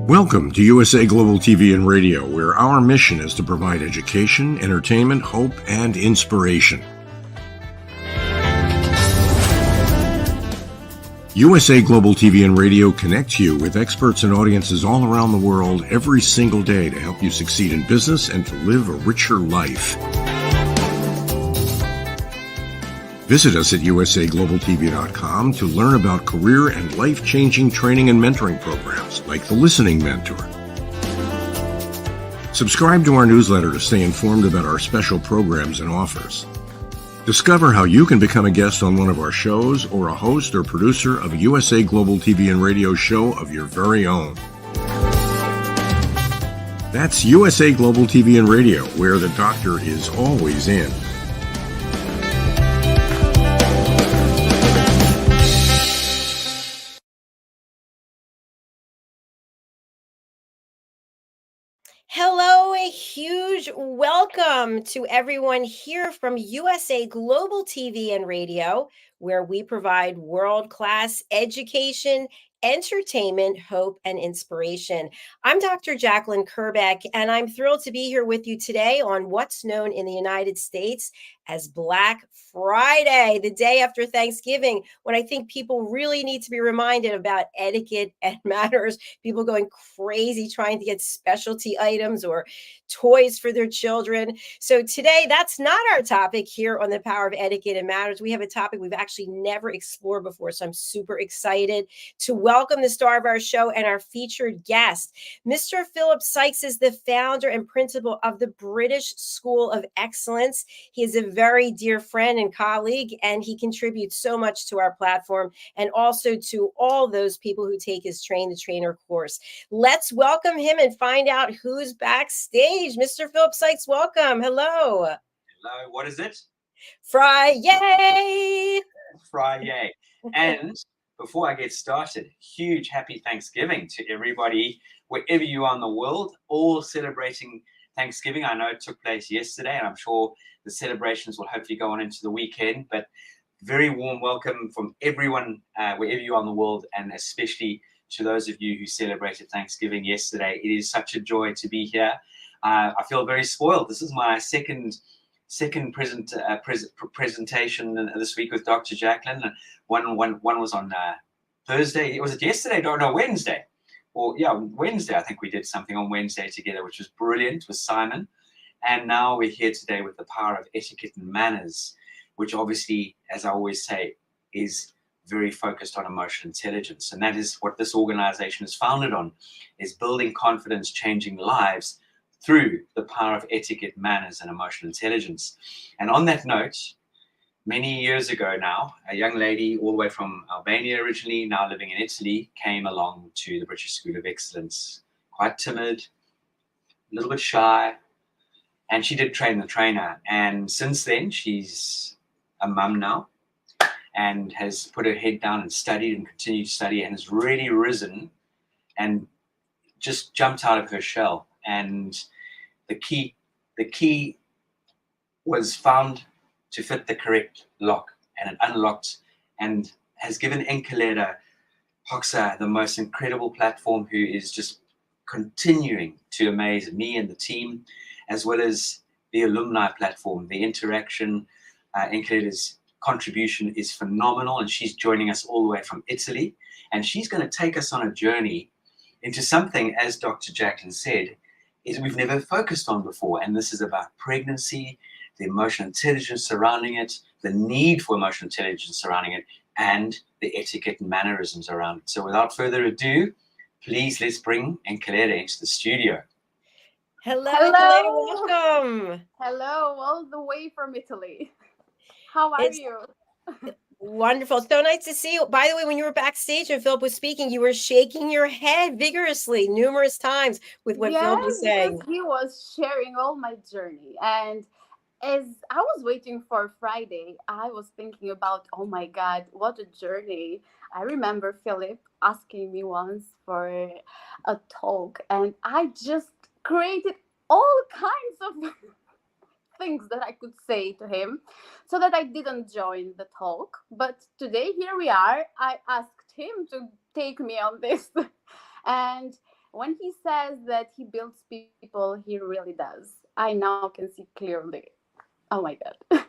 Welcome to USA Global TV and Radio, where our mission is to provide education, entertainment, hope, and inspiration. USA Global TV and Radio connects you with experts and audiences all around the world every single day to help you succeed in business and to live a richer life. Visit us at usaglobaltv.com to learn about career and life-changing training and mentoring programs like the Listening Mentor. Subscribe to our newsletter to stay informed about our special programs and offers. Discover how you can become a guest on one of our shows or a host or producer of a USA Global TV and Radio show of your very own. That's USA Global TV and Radio, where the doctor is always in. Hello, a huge welcome to everyone here from USA Global TV and Radio, where we provide world-class education, entertainment, hope, and inspiration. I'm Dr. Jacalyn Kerbeck, and I'm thrilled to be here with you today on what's known in the United States as Black Friday, the day after Thanksgiving, when I think people really need to be reminded about etiquette and manners. People going crazy trying to get specialty items or toys for their children. So today, that's not our topic here on the Power of Etiquette and Manners. We have a topic we've actually never explored before, so I'm super excited to welcome the star of our show and our featured guest. Mr. Philip SYKES is the founder and principal of the British School of Excellence. He is a very dear friend and colleague, and he contributes so much to our platform and also to all those people who take his Train the Trainer course. Let's welcome him and find out who's backstage. Mr. Philip SYKES, welcome. Hello. Hello, what is it? Friday. Friday. And before I get started, huge happy Thanksgiving to everybody, wherever you are in the world, all celebrating Thanksgiving. I know it took place yesterday, and I'm sure the celebrations will hopefully go on into the weekend, but very warm welcome from everyone, wherever you are in the world, and especially to those of you who celebrated Thanksgiving yesterday. It is such a joy to be here. I feel very spoiled. This is my second presentation this week with Dr. Jacalyn. One was on Thursday. Was it yesterday? No, Wednesday. Well, yeah, Wednesday. I think we did something on Wednesday together, which was brilliant with Simon. And now we're here today with the Power of Etiquette and Manners, which obviously, as I always say, is very focused on emotional intelligence. And that is what this organization is founded on, is building confidence, changing lives through the power of etiquette, manners, and emotional intelligence. And on that note, many years ago now, a young lady all the way from Albania originally, now living in Italy, came along to the British School of Excellence. Quite timid, a little bit shy, and she did train the trainer. And since then, she's a mum now and has put her head down and studied and continued to study and has really risen and just jumped out of her shell. And the key was found to fit the correct lock, and it unlocked and has given Enkeleda Hoxha the most incredible platform, who is just continuing to amaze me and the team, as well as the alumni platform. The interaction, Enkeleda's contribution is phenomenal, and she's joining us all the way from Italy, and she's going to take us on a journey into something, as Dr. Jacalyn said, is we've never focused on before, and this is about pregnancy, the emotional intelligence surrounding it, the need for emotional intelligence surrounding it, and the etiquette and mannerisms around it. So without further ado, please let's bring Enkeleda into the studio. Hello. Enkeleda, welcome. Hello, all the way from Italy. How are you? Wonderful. So nice to see you. By the way, when you were backstage and Philip was speaking, you were shaking your head vigorously numerous times with what Philip was saying. He was sharing all my journey. And as I was waiting for Friday, I was thinking about, oh my God, what a journey. I remember Philip asking me once for a talk, and I just created all kinds of things that I could say to him so that I didn't join the talk. But today, here we are. I asked him to take me on this. And when he says that he builds people, he really does. I now can see clearly. Oh my God.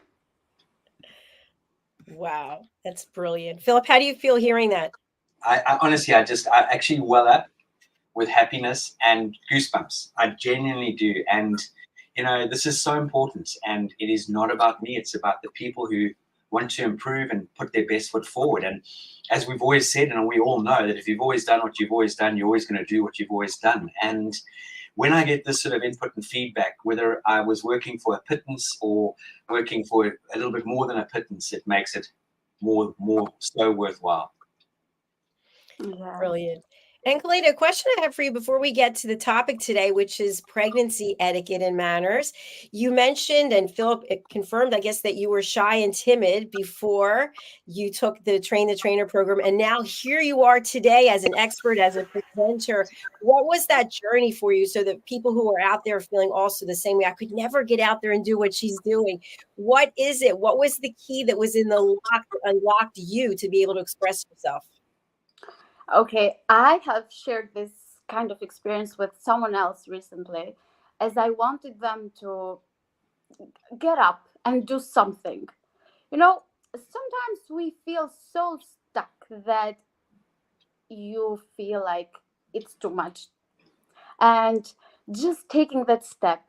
Wow, that's brilliant. Philip, how do you feel hearing that? I honestly, I actually well up with happiness and goosebumps. I genuinely do. And, this is so important. And it is not about me. It's about the people who want to improve and put their best foot forward. And as we've always said, and we all know that if you've always done what you've always done, you're always going to do what you've always done. And when I get this sort of input and feedback, whether I was working for a pittance or working for a little bit more than a pittance, it makes it more so worthwhile. Yeah. Brilliant. Enkeleda, a question I have for you before we get to the topic today, which is pregnancy etiquette and manners. You mentioned, and Philip confirmed, I guess, that you were shy and timid before you took the Train the Trainer program. And now here you are today as an expert, as a presenter. What was that journey for you so that people who are out there feeling also the same way? I could never get out there and do what she's doing. What is it? What was the key that was in the lock that unlocked you to be able to express yourself? Okay, I have shared this kind of experience with someone else recently, as I wanted them to get up and do something. Sometimes we feel so stuck that you feel like it's too much. And just taking that step,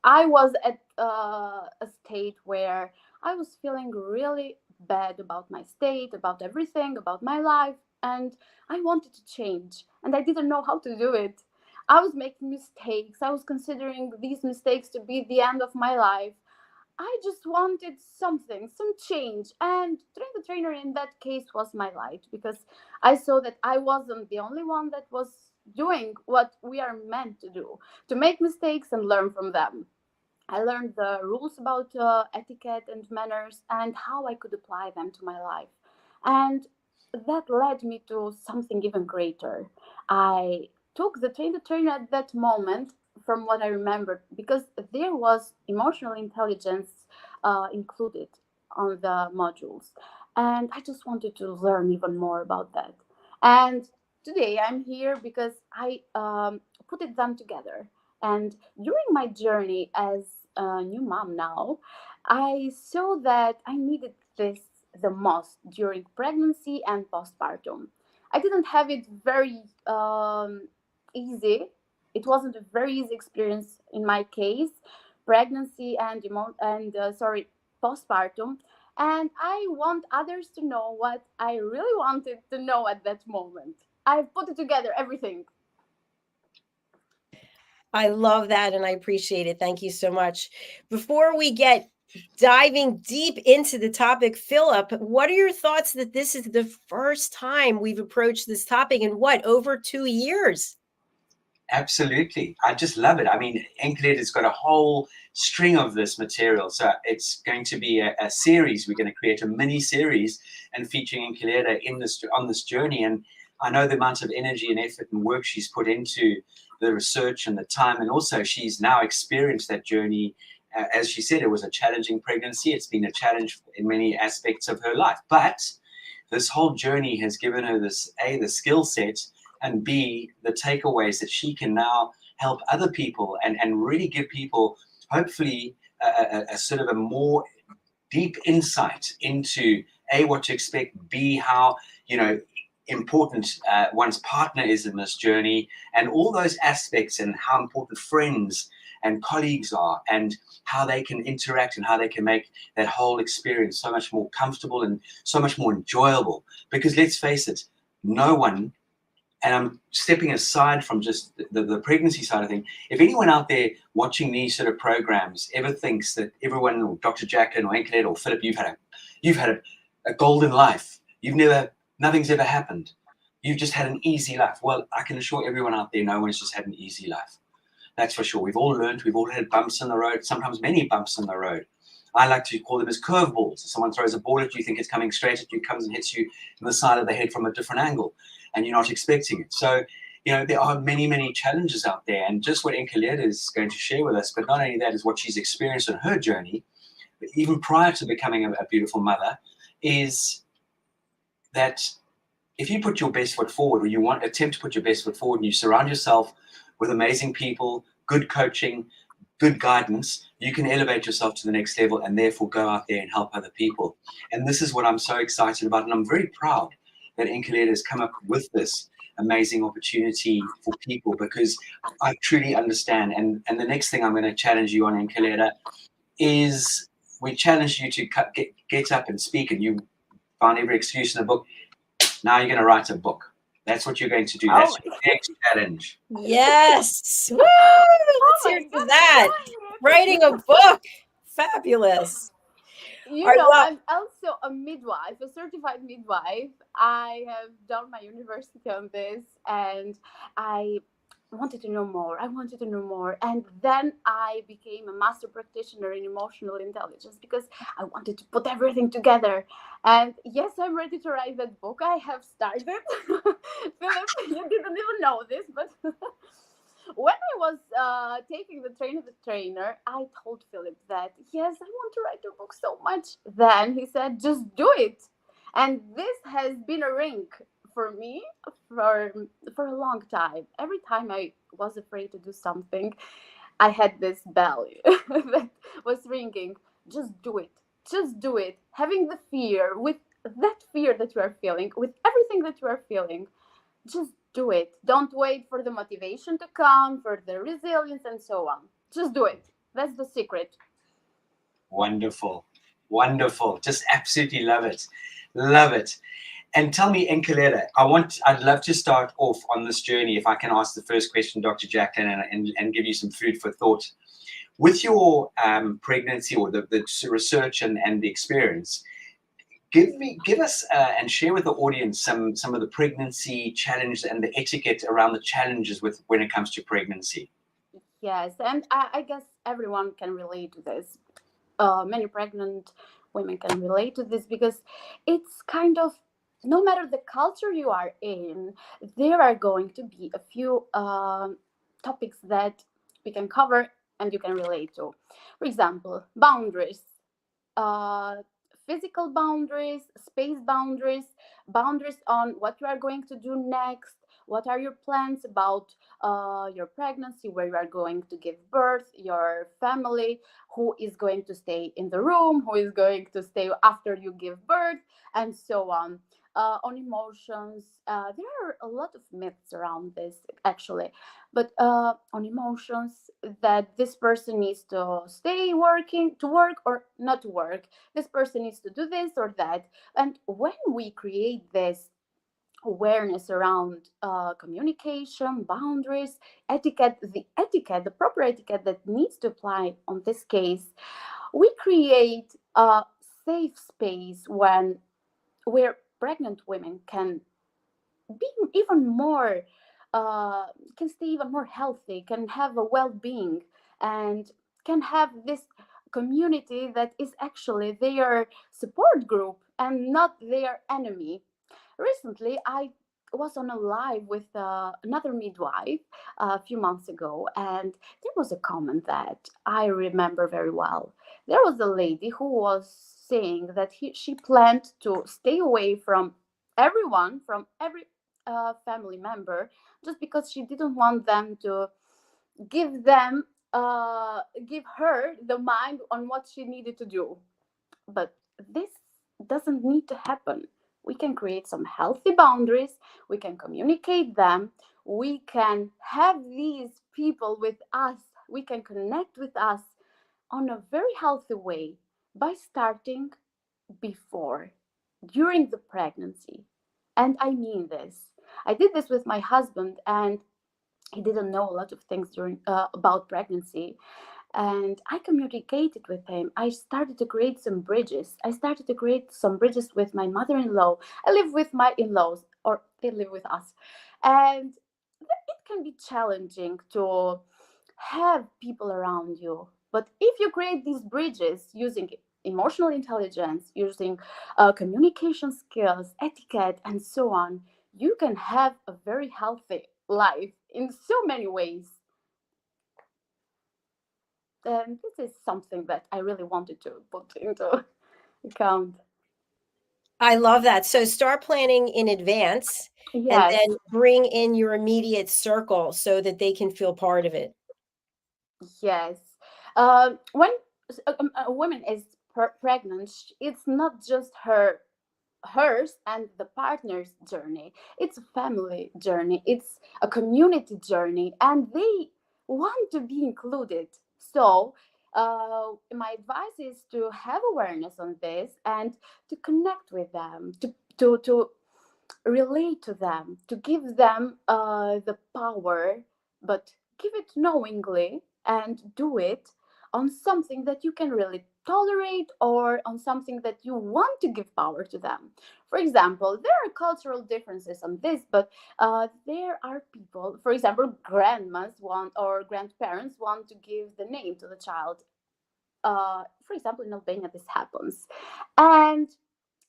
I was at a state where I was feeling really bad about my state, about everything, about my life, and I wanted to change, and I didn't know how to do it. I was making mistakes. I was considering these mistakes to be the end of my life. I just wanted something, some change. And Train the Trainer in that case was my light, because I saw that I wasn't the only one that was doing what we are meant to do, to make mistakes and learn from them. I learned the rules about etiquette and manners and how I could apply them to my life. And that led me to something even greater. I took the Train the Trainer at that moment, from what I remembered, because there was emotional intelligence included on the modules. And I just wanted to learn even more about that. And today I'm here because I put them together. And during my journey as a new mom now, I saw that I needed this the most during pregnancy and postpartum. I didn't have it very easy. It wasn't a very easy experience in my case, pregnancy and postpartum. And I want others to know what I really wanted to know at that moment. I've put it together, everything. I love that and I appreciate it. Thank you so much. Before we get diving deep into the topic, Philip, what are your thoughts that this is the first time we've approached this topic in over 2 years? Absolutely. I just love it. I mean, Enkeleda got a whole string of this material. So it's going to be a series. We're going to create a mini series and featuring Enkeleda on this journey. And I know the amount of energy and effort and work she's put into the research and the time. And also she's now experienced that journey. As she said, it was a challenging pregnancy. It's been a challenge in many aspects of her life. But this whole journey has given her the skill set, and B, the takeaways that she can now help other people and really give people, hopefully, a sort of a more deep insight into A, what to expect, B, how, important one's partner is in this journey, and all those aspects, and how important friends and colleagues are, and how they can interact and how they can make that whole experience so much more comfortable and so much more enjoyable. Because let's face it, no one, and I'm stepping aside from just the pregnancy side of things, if anyone out there watching these sort of programs ever thinks that everyone, or Dr. Jacalyn or Enkeleda or Philip, you've had a golden life, nothing's ever happened, you've just had an easy life. Well, I can assure everyone out there, no one's just had an easy life. That's for sure. We've all learned, we've all had bumps in the road, sometimes many bumps in the road. I like to call them as curveballs. Someone throws a ball at you, think it's coming straight at you, comes and hits you in the side of the head from a different angle, and you're not expecting it. So, there are many, many challenges out there, and just what Enkeleda is going to share with us, but not only that, is what she's experienced on her journey, even prior to becoming a beautiful mother, is that if you put your best foot forward, or you want attempt to put your best foot forward, and you surround yourself with amazing people, good coaching, good guidance, you can elevate yourself to the next level and therefore go out there and help other people. And this is what I'm so excited about. And I'm very proud that Enkeleda has come up with this amazing opportunity for people, because I truly understand. And the next thing I'm going to challenge you on, Enkeleda, is we challenge you to get up and speak, and you found every excuse in the book. Now you're going to write a book. That's what you're going to do. That's your next challenge. Yes. Woo! Let's hear for that. Writing a book. Fabulous. You know, I'm also a midwife, a certified midwife. I have done my university on this, and I wanted to know more. And then I became a master practitioner in emotional intelligence because I wanted to put everything together. And yes, I'm ready to write that book. I have started. Philip, you didn't even know this, but when I was taking the trainer, I told Philip that, yes, I want to write a book so much. Then he said, just do it. And this has been a ring for me for a long time. Every time I was afraid to do something, I had this bell that was ringing. Just do it. Just do it. Having the fear, with that fear that you are feeling, with everything that you are feeling, just do it. Don't wait for the motivation to come, for the resilience and so on. Just do it. That's the secret. Wonderful. Wonderful. Just absolutely love it. Love it. And tell me, Enkeleda, I'd love to start off on this journey, if I can ask the first question, Dr. Jacalyn, and give you some food for thought. With your pregnancy, or the research and the experience, give us and share with the audience some of the pregnancy challenges and the etiquette around the challenges when it comes to pregnancy. Yes, and I guess everyone can relate to this. Many pregnant women can relate to this, because it's kind of, no matter the culture you are in, there are going to be a few topics that we can cover and you can relate to. For example, boundaries, physical boundaries, space boundaries, boundaries on what you are going to do next, what are your plans about your pregnancy, where you are going to give birth, your family, who is going to stay in the room, who is going to stay after you give birth, and so on. On emotions, there are a lot of myths around this, actually, but on emotions, that this person needs to stay working, to work or not to work, this person needs to do this or that. And when we create this awareness around communication, boundaries, etiquette, the proper etiquette that needs to apply on this case, we create a safe space where pregnant women can be even more, can stay even more healthy, can have a well-being, and can have this community that is actually their support group and not their enemy. Recently, I was on a live with another midwife a few months ago, and there was a comment that I remember very well. There was a lady who was saying that she planned to stay away from everyone, from every family member, just because she didn't want them to give them give her the mind on what she needed to do. But this doesn't need to happen. We can create some healthy boundaries, we can communicate them, we can have these people with us, we can connect with us on a very healthy way by starting before, during the pregnancy. And I mean this. I did this with my husband, and he didn't know a lot of things during about pregnancy, and I communicated with him. I started to create some bridges. With my mother-in-law. I live with my in-laws, or they live with us, and it can be challenging to have people around you. But if you create these bridges using emotional intelligence, using communication skills, etiquette, and so on, you can have a very healthy life in so many ways. And this is something that I really wanted to put into account. I love that. So start planning in advance and Yes, then bring in your immediate circle so that they can feel part of it. yes. When a woman is pregnant, it's not just hers and the partner's journey. It's a family journey. It's a community journey, and they want to be included. So, my advice is to have awareness on this and to connect with them, to relate to them, to give them the power, but give it knowingly and do it on something that you can really tolerate or on something that you want to give power to them. For example, there are cultural differences on this, but there are people, for example, grandmas want or grandparents want to give the name to the child. For example, in Albania, this happens. And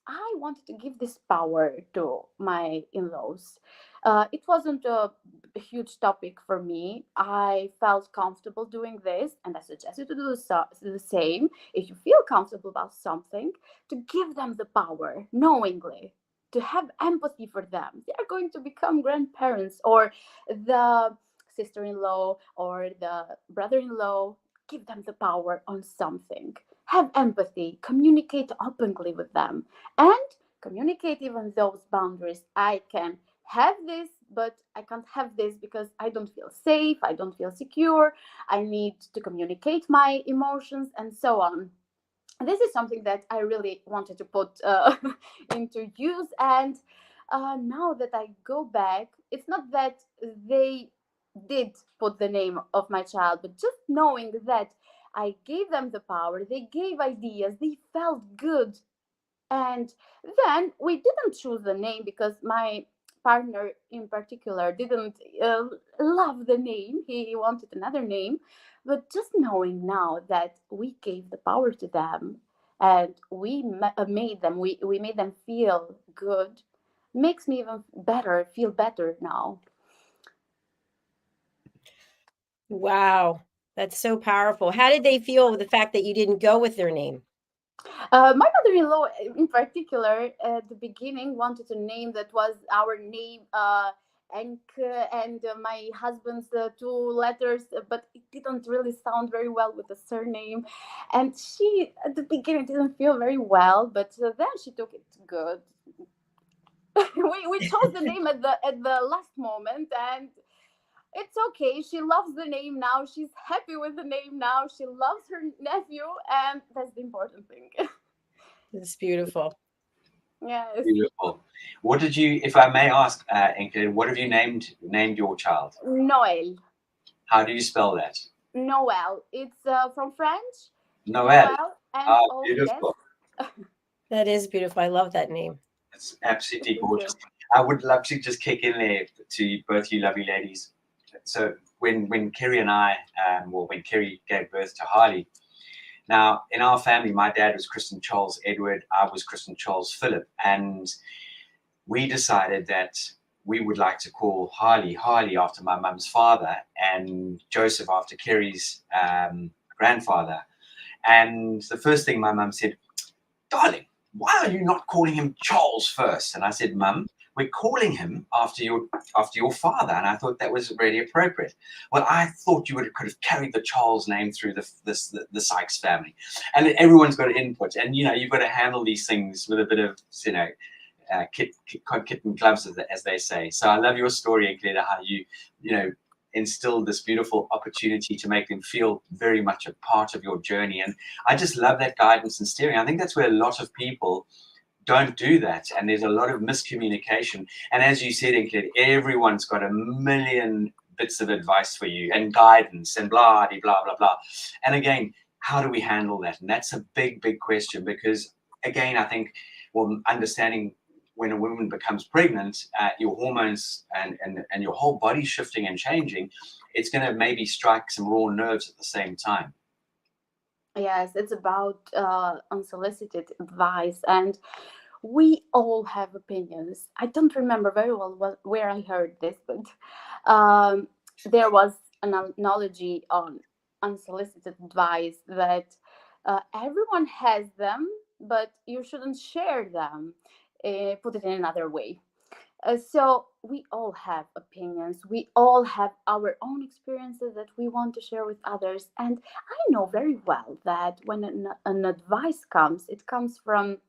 I wanted to give this power to my in-laws. It wasn't a huge topic for me. I felt comfortable doing this, and I suggest you to do the same. If you feel comfortable about something, to give them the power knowingly, to have empathy for them. They are going to become grandparents, or the sister-in-law or the brother-in-law. Give them the power on something. Have empathy, communicate openly with them, and communicate even those boundaries. I can have this, but I can't have this because I don't feel safe, I don't feel secure, I need to communicate my emotions, and so on. This is something that I really wanted to put into use. And now that I go back, it's not that they did put the name of my child, but just knowing that I gave them the power, they gave ideas, they felt good. And then we didn't choose the name because my partner in particular didn't love the name. He wanted another name. But just knowing now that we gave the power to them and we made them, we made them feel good, makes me even better, feel better now. Wow. That's so powerful. How did they feel with the fact that you didn't go with their name? My mother-in-law, in particular, at the beginning, wanted a name that was our name, and my husband's two letters, but it didn't really sound very well with the surname. And she, at the beginning, didn't feel very well, but then she took it good. We chose the name at the last moment, and it's okay. She loves the name now. She's happy with the name now. She loves her nephew, and that's the important thing. It's beautiful. Yes. Beautiful. What did you, if I may ask, Enkeleda, what have you named your child? Noël. How do you spell that? Noël. It's from French. Noel. And Ah, oh, beautiful. yes. That is beautiful. I love that name. It's absolutely Thank gorgeous. you. I would love to just kick in there to both you lovely ladies. So when Kerry and I, when Kerry gave birth to Harley, now in our family, my dad was christened Charles Edward, I was christened Charles Philip, and we decided that we would like to call Harley after my mum's father, and Joseph after Kerry's grandfather. And the first thing my mum said, darling, why are you not calling him Charles first? And I said, Mum, we're calling him after your father. And I thought that was really appropriate. Well, I thought you could have carried the Charles name through the SYKES family. And everyone's got input. And, you've got to handle these things with a bit of, kitten gloves, as they say. So I love your story, Enkeleda, how you instilled this beautiful opportunity to make them feel very much a part of your journey. And I just love that guidance and steering. I think that's where a lot of people don't do that, and there's a lot of miscommunication. And as you said, Enkeleda, everyone's got a million bits of advice for you and guidance and blah blah blah blah. And again, how do we handle that? And that's a big question, because again, I think, understanding when a woman becomes pregnant, your hormones and your whole body shifting and changing, it's going to maybe strike some raw nerves at the same time. Yes, it's about unsolicited advice, and we all have opinions. I don't remember very well where I heard this, but there was an analogy on unsolicited advice that everyone has them, but you shouldn't share them. put it in another way. So we all have opinions. We all have our own experiences that we want to share with others. And I know very well that when an advice comes, it comes from,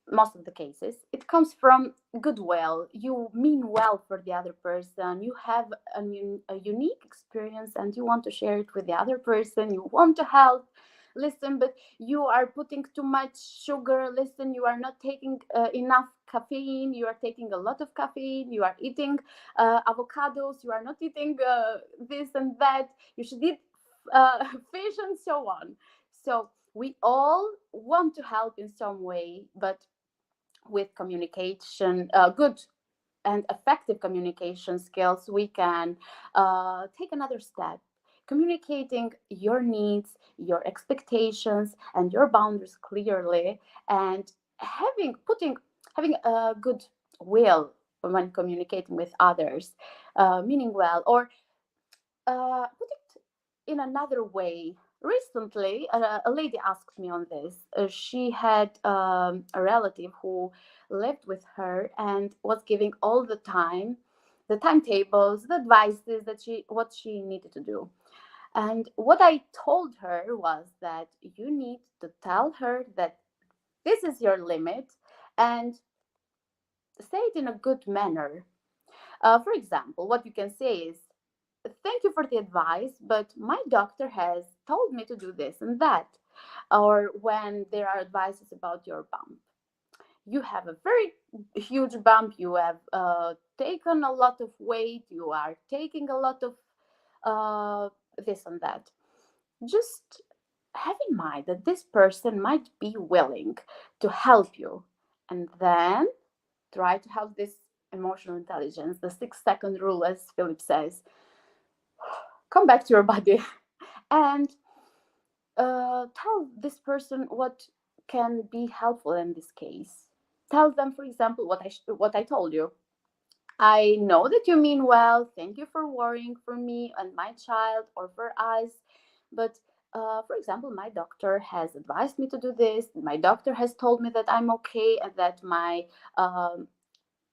most of the cases, it comes from goodwill. You mean well for the other person. You have a unique experience and you want to share it with the other person. You want to help. Listen, but you are putting too much sugar. Listen, you are not taking enough caffeine. You are taking a lot of caffeine. You are eating avocados. You are not eating this and that. You should eat fish and so on. So we all want to help in some way, but with communication, good and effective communication skills, we can take another step. Communicating your needs, your expectations, and your boundaries clearly, and having a good will when communicating with others, meaning well, or put it in another way. Recently, a lady asked me on this. She had a relative who lived with her and was giving all the time the timetables, the advices that what she needed to do. And what I told her was that you need to tell her that this is your limit and say it in a good manner. For example, what you can say is, thank you for the advice, but my doctor has told me to do this and that. Or when there are advices about your bump, you have a very huge bump, you have taken a lot of weight, you are taking a lot of this and that. Just have in mind that this person might be willing to help you, and then try to have this emotional intelligence, the 6-second rule, as Philip says. Come back to your body and tell this person what can be helpful in this case. Tell them, for example, what I told you. I know that you mean well. Thank you for worrying for me and my child, or for us. But for example, my doctor has advised me to do this. My doctor has told me that I'm okay and that my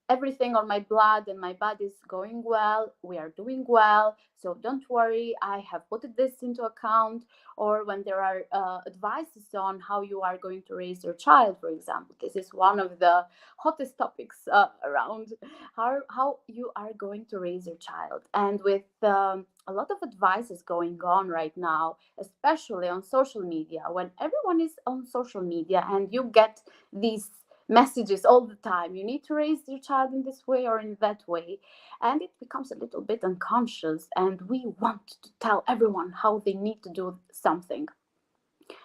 everything on my blood and my body is going well. We are doing well. So don't worry. I have put this into account. Or when there are advices on how you are going to raise your child, for example, this is one of the hottest topics around how you are going to raise your child. And with a lot of advices going on right now, especially on social media, when everyone is on social media and you get these messages all the time, you need to raise your child in this way or in that way, and it becomes a little bit unconscious, and we want to tell everyone how they need to do something.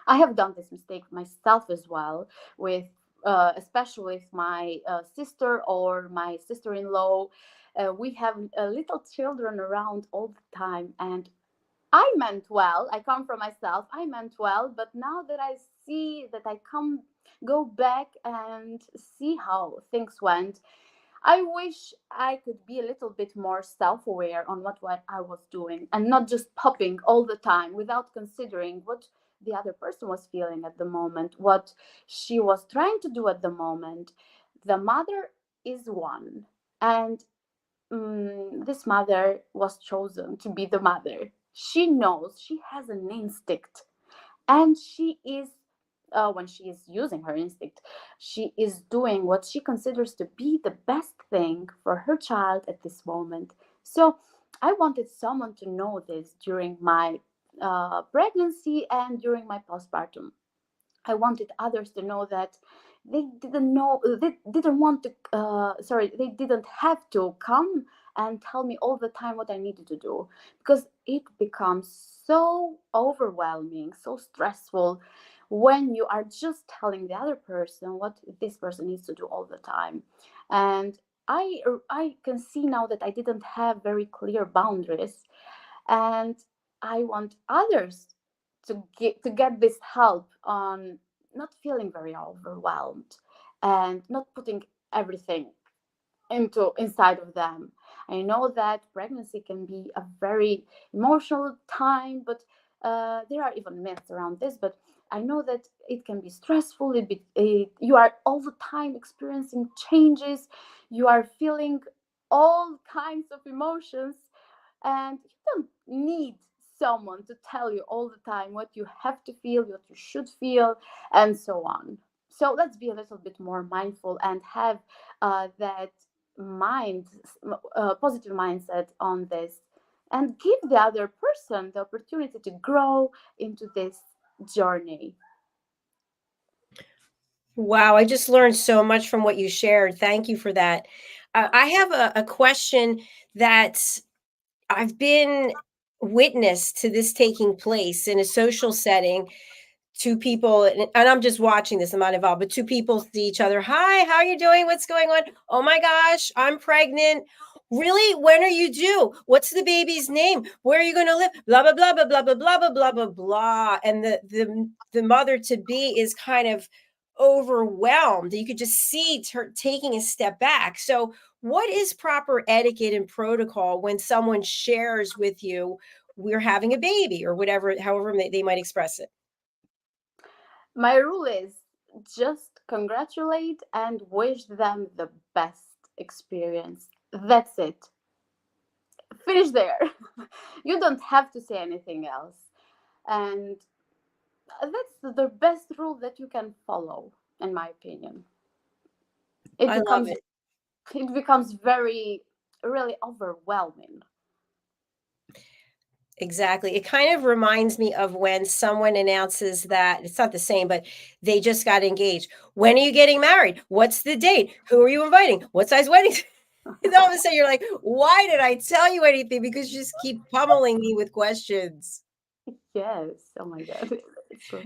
I have done this mistake myself as well, with especially with my sister or my sister-in-law. We have little children around all the time, and I meant well. I come from myself. I meant well, but now that I see that I go back and see how things went, I wish I could be a little bit more self-aware on what I was doing, and not just popping all the time without considering what the other person was feeling at the moment, what she was trying to do at the moment. The mother is one, and this mother was chosen to be the mother. She knows, she has an instinct, and she is, when she is using her instinct, she is doing what she considers to be the best thing for her child at this moment. So I wanted someone to know this during my pregnancy and during my postpartum. I wanted others to know that they didn't want to, they didn't have to come and tell me all the time what I needed to do, because it becomes so overwhelming, so stressful when you are just telling the other person what this person needs to do all the time. And I can see now that I didn't have very clear boundaries, and I want others to get this help on not feeling very overwhelmed and not putting everything inside of them. I know that pregnancy can be a very emotional time, but there are even myths around this. But I know that it can be stressful. You are all the time experiencing changes. You are feeling all kinds of emotions, and you don't need someone to tell you all the time what you have to feel, what you should feel, and so on. So let's be a little bit more mindful and have that mind, positive mindset on this, and give the other person the opportunity to grow into this journey. Wow, I just learned so much from what you shared. Thank you for that. I have a question that I've been witness to this taking place in a social setting. Two people, and I'm just watching this, I'm not involved, but two people see each other. Hi, how are you doing? What's going on? Oh my gosh, I'm pregnant. Really? When are you due? What's the baby's name? Where are you going to live? Blah blah blah blah blah blah blah blah blah blah blah. And the mother to be is kind of overwhelmed. You could just see her taking a step back. So, what is proper etiquette and protocol when someone shares with you we're having a baby or whatever, however they might express it? My rule is just congratulate and wish them the best experience. That's it. Finish there. You don't have to say anything else. And that's the best rule that you can follow, in my opinion. It I love becomes it. it becomes very really overwhelming. Exactly. It kind of reminds me of when someone announces that it's not the same, but they just got engaged. When are you getting married? What's the date? Who are you inviting? What size wedding? And all of a sudden you're like, why did I tell you anything? Because you just keep pummeling me with questions. Yes. Oh my God. It's true.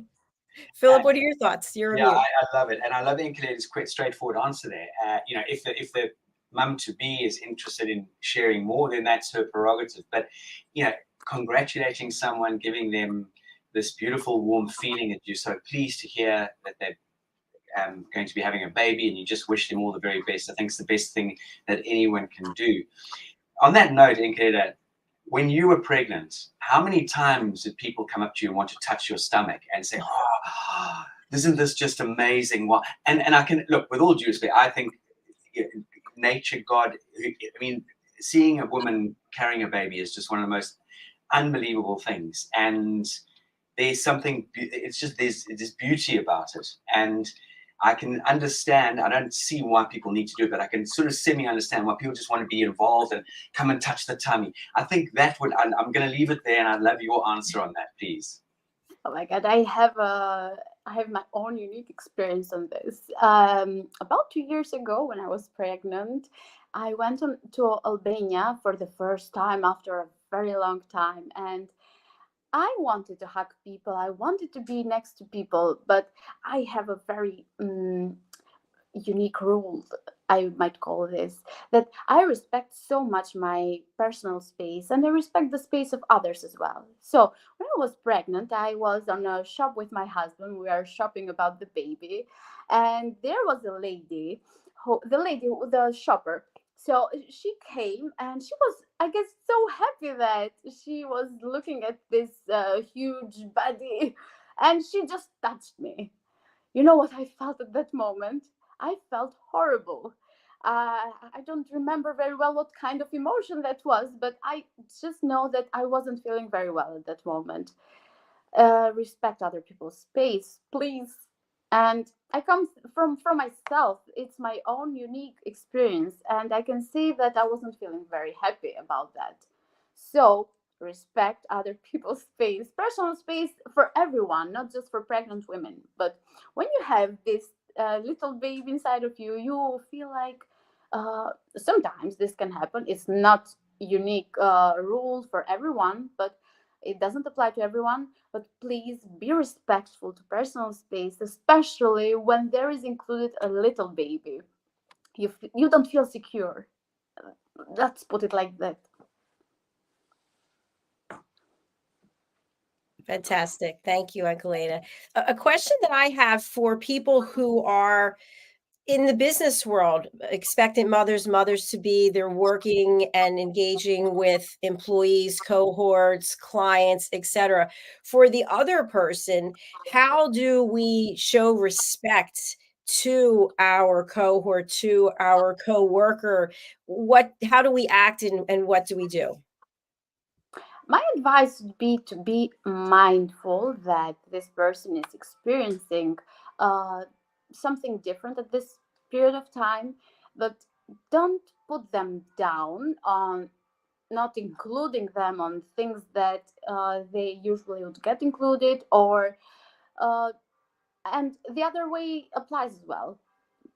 Philip, what are your thoughts? You're on Yeah, mute. I love it, and I love Enkeleda's quick, straightforward answer there. If the mum to be is interested in sharing more, then that's her prerogative. But congratulating someone, giving them this beautiful, warm feeling that you're so pleased to hear that they're going to be having a baby, and you just wish them all the very best. I think it's the best thing that anyone can do. On that note, Enkeleda, when you were pregnant, how many times did people come up to you and want to touch your stomach and say, "Oh, isn't this just amazing?" What? And I can look with all due respect. I think nature, God. I mean, seeing a woman carrying a baby is just one of the most unbelievable things. And there's something. It's just there's beauty about it. And I can understand. I don't see why people need to do it, but I can sort of semi-understand why people just want to be involved and come and touch the tummy. I think that would. I'm going to leave it there, and I'd love your answer on that, please. Oh my God, I have my own unique experience on this. About 2 years ago, when I was pregnant, I went to Albania for the first time after a very long time, and I wanted to hug people. I wanted to be next to people, but I have a very unique rule, I might call this, that I respect so much my personal space and I respect the space of others as well. So when I was pregnant, I was on a shop with my husband. We are shopping about the baby, and there was a lady, the shopper. So she came and she was, I guess, so happy that she was looking at this huge body, and she just touched me. You know what I felt at that moment? I felt horrible. I don't remember very well what kind of emotion that was, but I just know that I wasn't feeling very well at that moment. Respect other people's space, please. And I come from myself. It's my own unique experience, and I can see that I wasn't feeling very happy about that. So respect other people's space, personal space for everyone, not just for pregnant women. But when you have this little baby inside of you, you feel like sometimes this can happen. It's not unique rule for everyone, but it doesn't apply to everyone. But please be respectful to personal space, especially when there is included a little baby. You don't feel secure. Let's put it like that. Fantastic. Thank you, Enkeleda. A question that I have for people who are in the business world, expectant mothers to be, they're working and engaging with employees, cohorts, clients, etc. For the other person, how do we show respect to our cohort, to our coworker? How do we act and what do we do? My advice would be to be mindful that this person is experiencing uh, something different at this period of time, but don't put them down on not including them on things that they usually would get included, or uh, and the other way applies as well.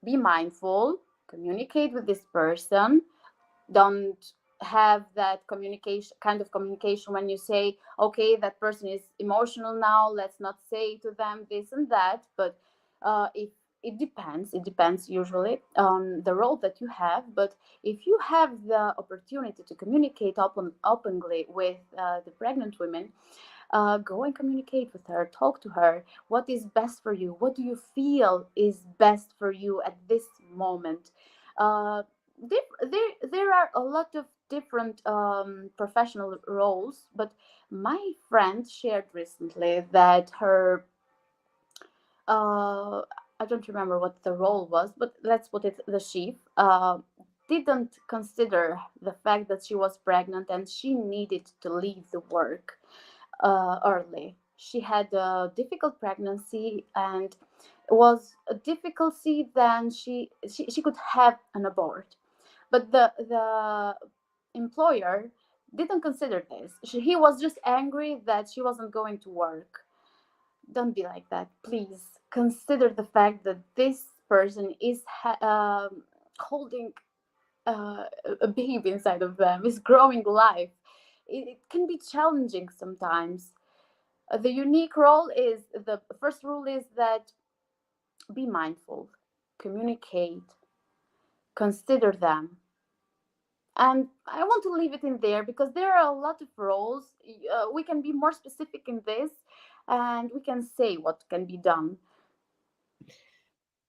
Be mindful, communicate with this person. Don't have that communication when you say, okay, that person is emotional now, let's not say to them this and that. But if it depends usually on the role that you have. But if you have the opportunity to communicate openly with the pregnant women, go and communicate with her, talk to her. What is best for you? What do you feel is best for you at this moment? uh, there are a lot of different professional roles, but my friend shared recently that her I don't remember what the role was, but let's put it the chief didn't consider the fact that she was pregnant and she needed to leave the work early. She had a difficult pregnancy, and it was a difficulty than she could have an abort. But the employer didn't consider this. He was just angry that she wasn't going to work. Don't be like that, please. Consider the fact that this person is holding a baby inside of them, is growing life. It can be challenging sometimes. The unique role is, the first rule is that be mindful, communicate, consider them. And I want to leave it in there because there are a lot of roles. We can be more specific in this, and we can say what can be done.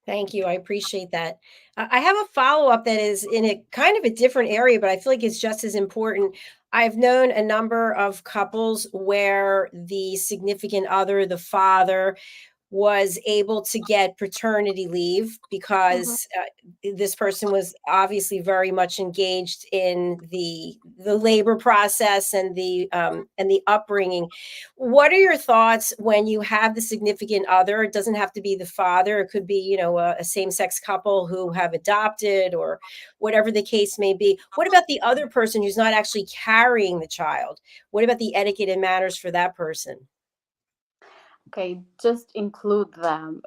Thank you. I appreciate that. I have a follow-up that is in a kind of a different area, but I feel like it's just as important. I've known a number of couples where the significant other, the father, was able to get paternity leave Mhm. because this person was obviously very much engaged in the labor process and the upbringing. What are your thoughts when you have the significant other? It doesn't have to be the father. It could be, a same-sex couple who have adopted or whatever the case may be. What about the other person who's not actually carrying the child? What about the etiquette and manners for that person? Okay, just include them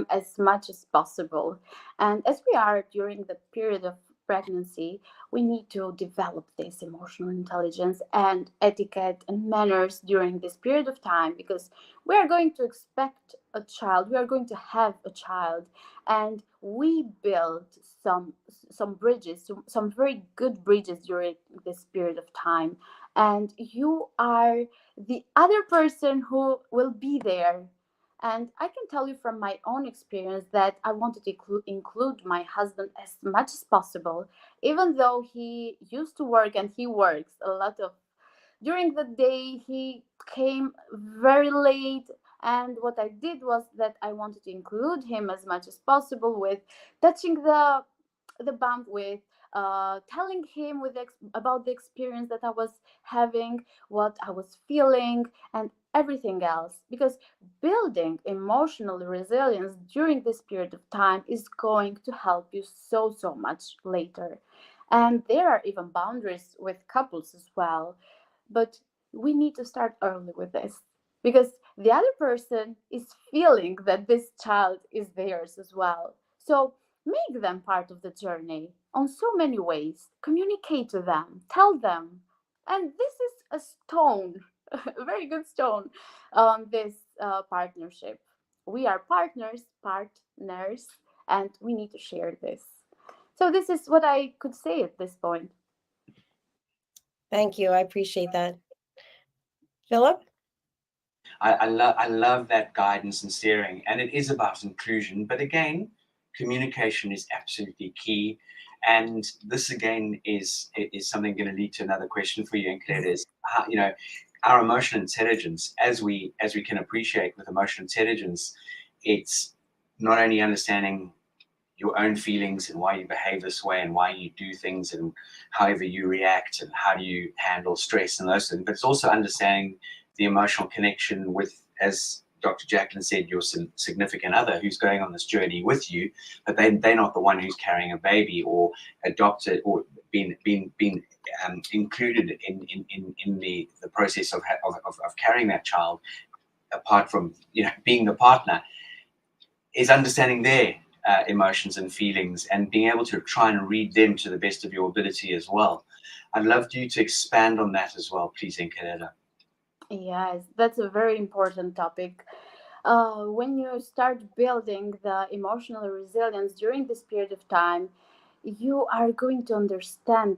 as much as possible. And as we are during the period of pregnancy, we need to develop this emotional intelligence and etiquette and manners during this period of time, because we are going to expect a child, we are going to have a child, and we build some bridges, some very good bridges during this period of time. And you are the other person who will be there. And I can tell you from my own experience that I wanted to include my husband as much as possible, even though he used to work and he works a lot of during the day. He came very late, and what I did was that I wanted to include him as much as possible with touching the bump, with telling him about the experience that I was having, what I was feeling, and everything else. Because building emotional resilience during this period of time is going to help you so much later. And there are even boundaries with couples as well. But we need to start early with this, because the other person is feeling that this child is theirs as well. So make them part of the journey on so many ways. Communicate to them, tell them. And this is a stone, a very good stone on this partnership. We are partners, and we need to share this. So this is what I could say at this point. Thank you. I appreciate that. Philip? I love that guidance and steering, and it is about inclusion. But again, communication is absolutely key. And this again is something going to lead to another question for you, Enkeleda, is how, you know, our emotional intelligence, as we can appreciate with emotional intelligence, it's not only understanding your own feelings and why you behave this way and why you do things and however you react and how do you handle stress and those things, but it's also understanding the emotional connection with, as Dr. Jacalyn said, your significant other who's going on this journey with you, but they're not the one who's carrying a baby or adopted or been included in the process of carrying that child, apart from, you know, being the partner, is understanding their emotions and feelings and being able to try and read them to the best of your ability as well. I'd love you to expand on that as well, please, Enkeleda. Yes, that's a very important topic. When you start building the emotional resilience during this period of time, you are going to understand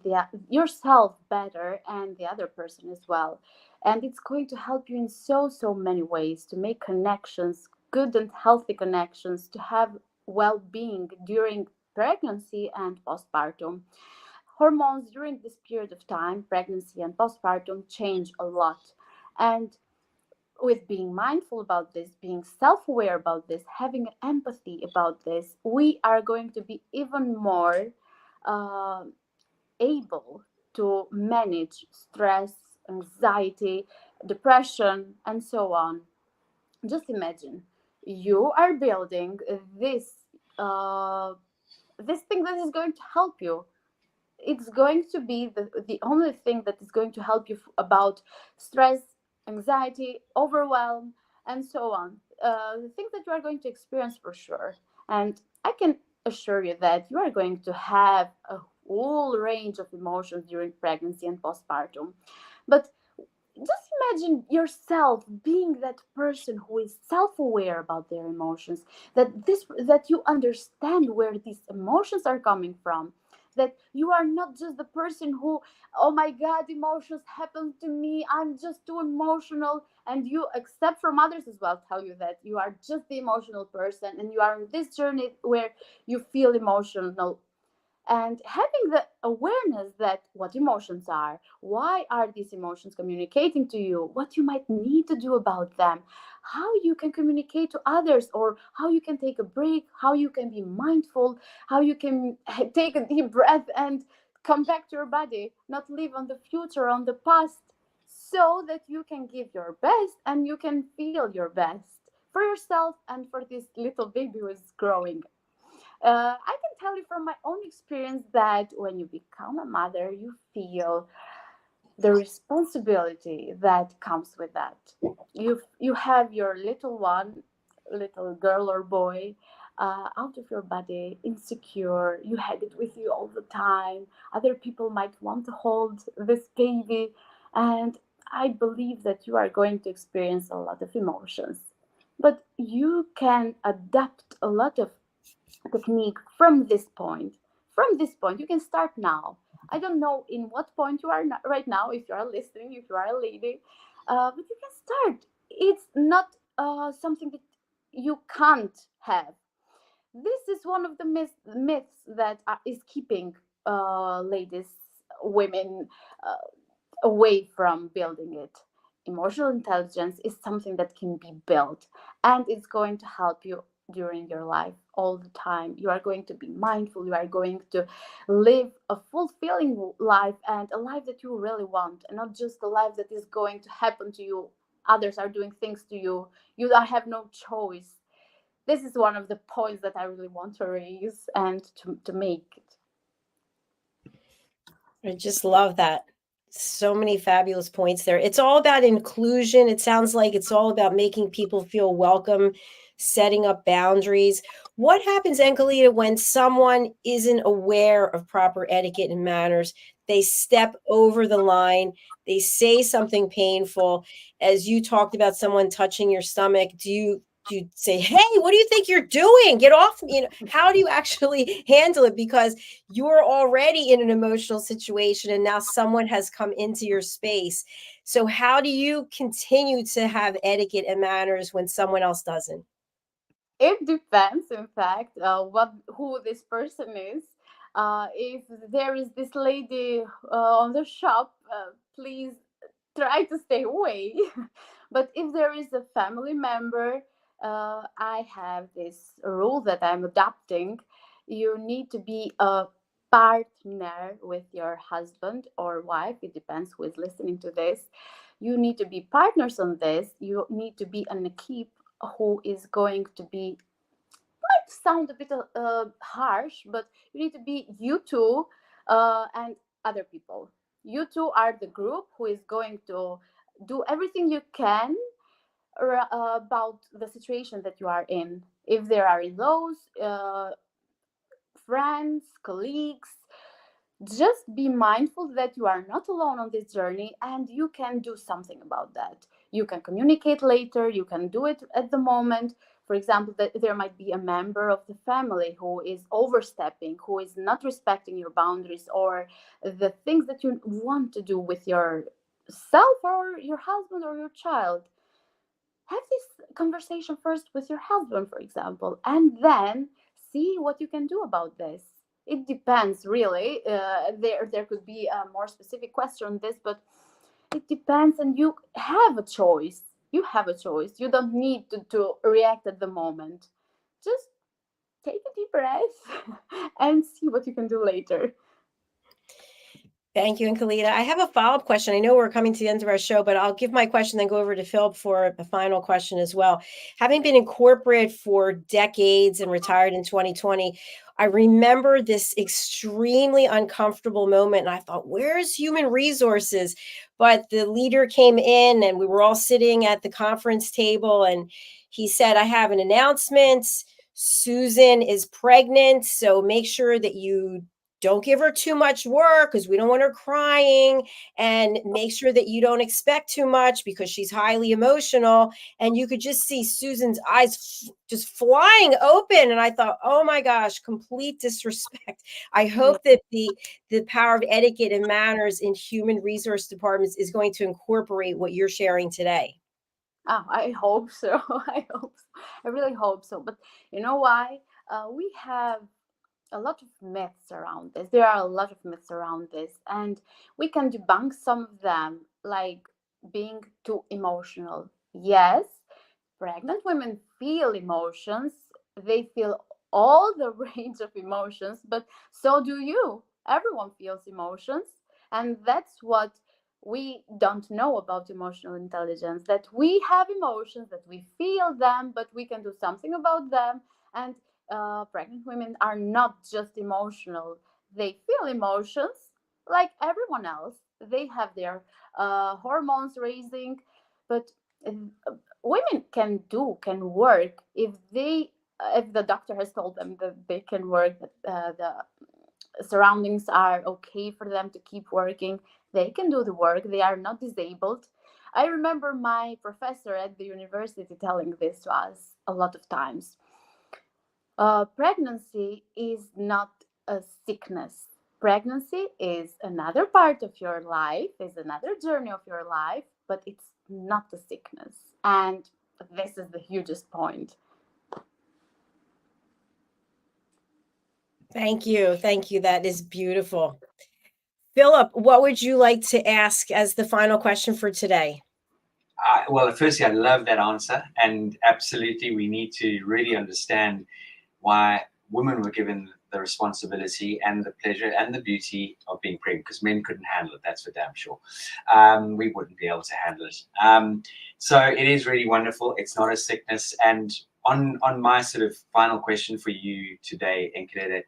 yourself better and the other person as well. And it's going to help you in so many ways to make connections, good and healthy connections, to have well-being during pregnancy and postpartum. Hormones during this period of time, pregnancy and postpartum, change a lot. And with being mindful about this, being self-aware about this, having empathy about this, we are going to be even more uh, able to manage stress, anxiety, depression, and so on. Just imagine you are building uh, this thing that is going to help you. It's going to be the only thing that is going to help you about stress, anxiety, overwhelm, and so on. The things that you are going to experience for sure. And I can assure you that you are going to have a whole range of emotions during pregnancy and postpartum. But just imagine yourself being that person who is self-aware about their emotions, that you understand where these emotions are coming from, that you are not just the person who, oh my god, emotions happen to me, I'm just too emotional, and you accept from others as well tell you that you are just the emotional person and you are in this journey where you feel emotional. And having the awareness that what emotions are, why are these emotions communicating to you, what you might need to do about them, how you can communicate to others, or how you can take a break, how you can be mindful, how you can take a deep breath and come back to your body, not live on the future, on the past, so that you can give your best and you can feel your best for yourself and for this little baby who is growing. I can tell you from my own experience that when you become a mother, you feel the responsibility that comes with that. You have your little one, little girl or boy, out of your body, insecure. You had it with you all the time. Other people might want to hold this baby, and I believe that you are going to experience a lot of emotions. But you can adapt a lot of technique from this point. From this point, you can start now. I don't know in what point you are right now, if you are listening, if you are a lady, but you can start. It's not something that you can't have. This is one of the myths that is keeping ladies, women uh, away from building it. Emotional intelligence is something that can be built, and it's going to help you during your life all the time. You are going to be mindful, you are going to live a fulfilling life and a life that you really want, and not just a life that is going to happen to you. Others are doing things to you, you have no choice. This is one of the points that I really want to raise and to make it. I just love that. So many fabulous points there. It's all about inclusion. It sounds like it's all about making people feel welcome, setting up boundaries. What happens, Enkeleda, when someone isn't aware of proper etiquette and manners? They step over the line, they say something painful. As you talked about someone touching your stomach, do you say, hey, what do you think you're doing? Get off, how do you actually handle it? Because you're already in an emotional situation and now someone has come into your space. So how do you continue to have etiquette and manners when someone else doesn't? It depends, in fact, who this person is. If there is this lady on the shop, please try to stay away. But if there is a family member, I have this rule that I'm adopting. You need to be a partner with your husband or wife. It depends who is listening to this. You need to be partners on this. You need to be an equipe who is going to be, might sound a bit harsh, but you need to be you two and other people. You two are the group who is going to do everything you can about the situation that you are in. If there are those friends, colleagues, just be mindful that you are not alone on this journey and you can do something about that. You can communicate later, you can do it at the moment. For example, that there might be a member of the family who is overstepping, who is not respecting your boundaries or the things that you want to do with yourself or your husband or your child. Have this conversation first with your husband, for example, and then see what you can do about this. It depends, really. There could be a more specific question on this, but it depends, and you have a choice. You have a choice. You don't need to react at the moment. Just take a deep breath and see what you can do later. Thank you, Enkeleda. I have a follow-up question. I know we're coming to the end of our show, but I'll give my question, then go over to Philip for a final question as well. Having been in corporate for decades and retired in 2020, I remember this extremely uncomfortable moment. And I thought, where's human resources? But the leader came in and we were all sitting at the conference table and he said, I have an announcement. Susan is pregnant, so make sure that you don't give her too much work because we don't want her crying, and make sure that you don't expect too much because she's highly emotional. And you could just see Susan's eyes just flying open. And I thought, oh my gosh, complete disrespect. I hope that the power of etiquette and manners in human resource departments is going to incorporate what you're sharing today. Oh, I hope so. I hope so. I really hope so. But you know why? We have a lot of myths around this. There are a lot of myths around this, and we can debunk some of them, like being too emotional. Yes, pregnant women feel emotions. They feel all the range of emotions, but so do you. Everyone feels emotions, and that's what we don't know about emotional intelligence, that we have emotions, that we feel them, but we can do something about them. And pregnant women are not just emotional. They feel emotions like everyone else. They have their hormones raising, but women can work if the doctor has told them that they can work, that the surroundings are okay for them to keep working. They can do the work. They are not disabled. I remember my professor at the university telling this to us a lot of times. Pregnancy is not a sickness. Pregnancy is another part of your life, is another journey of your life, but it's not a sickness. And this is the hugest point. Thank you. Thank you. That is beautiful. Philip, what would you like to ask as the final question for today? Well, firstly, I love that answer. And absolutely, we need to really understand why women were given the responsibility and the pleasure and the beauty of being pregnant, because men couldn't handle it. That's for damn sure. We wouldn't be able to handle it. So it is really wonderful. It's not a sickness. And on my sort of final question for you today, Enkeleda,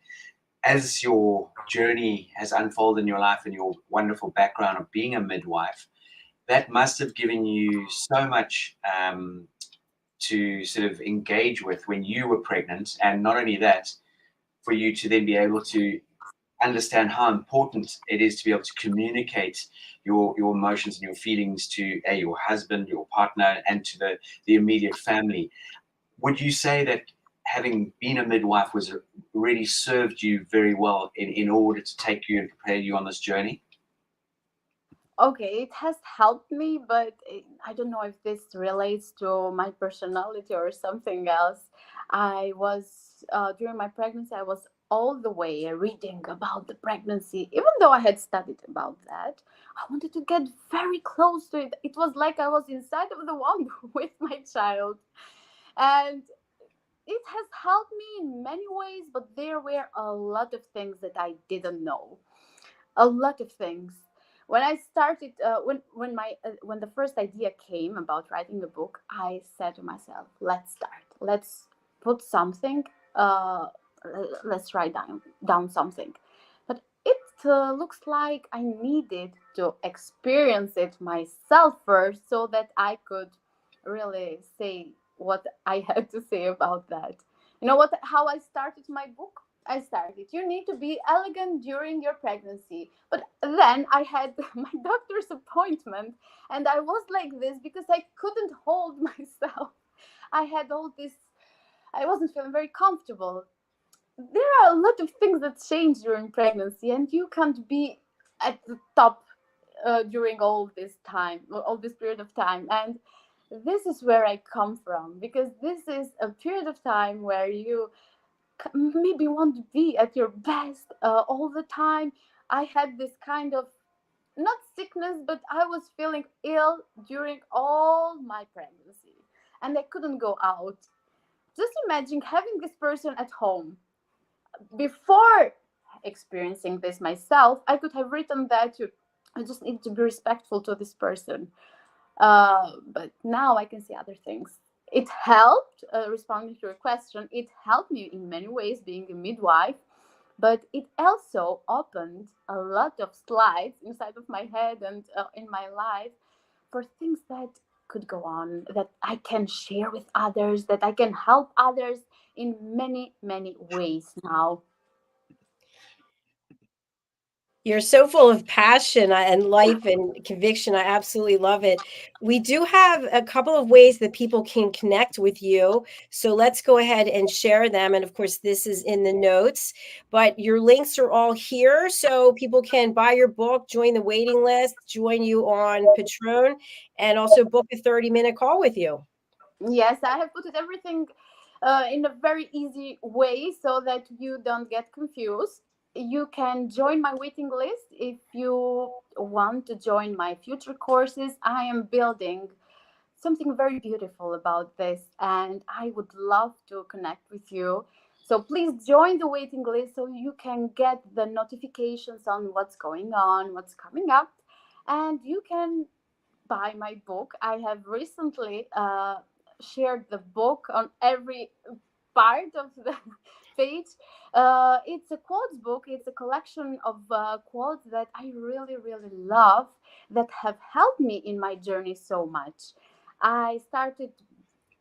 as your journey has unfolded in your life and your wonderful background of being a midwife, that must have given you so much to sort of engage with when you were pregnant. And not only that, for you to then be able to understand how important it is to be able to communicate your emotions and your feelings to your husband, your partner, and to the immediate family. Would you say that having been a midwife was really served you very well in order to take you and prepare you on this journey? Okay, it has helped me, but I don't know if this relates to my personality or something else. I was, during my pregnancy, I was all the way reading about the pregnancy. Even though I had studied about that, I wanted to get very close to it. It was like I was inside of the womb with my child. And it has helped me in many ways, but there were a lot of things that I didn't know. A lot of things. When I started, when the first idea came about writing a book, I said to myself, "Let's start. Let's put something. Uh, let's write down something." But it looks like I needed to experience it myself first, so that I could really say what I had to say about that. You know what? How I started my book? I started. You need to be elegant during your pregnancy. But then I had my doctor's appointment, and I was like this because I couldn't hold myself. I had all this, I wasn't feeling very comfortable. There are a lot of things that change during pregnancy, and you can't be at the top during all this time, all this period of time. And this is where I come from, because this is a period of time where you maybe want to be at your best all the time. I had this kind of, not sickness, but I was feeling ill during all my pregnancy, and I couldn't go out. Just imagine having this person at home. Before experiencing this myself, I could have written that I just need to be respectful to this person. But now I can see other things. It helped, responding to your question, it helped me in many ways being a midwife, but it also opened a lot of slides inside of my head and in my life for things that could go on, that I can share with others, that I can help others in many, many ways now. You're so full of passion and life and conviction. I absolutely love it. We do have a couple of ways that people can connect with you. So let's go ahead and share them. And of course, this is in the notes, but your links are all here. So people can buy your book, join the waiting list, join you on Patreon, and also book a 30-minute call with you. Yes, I have put it everything in a very easy way so that you don't get confused. You can join my waiting list if you want to join my future courses. I am building something very beautiful about this, and I would love to connect with you. So please join the waiting list so you can get the notifications on what's going on, what's coming up, and you can buy my book. I have recently shared the book on every part of the page. It's a quotes book. It's a collection of quotes that I really, really love, that have helped me in my journey so much. I started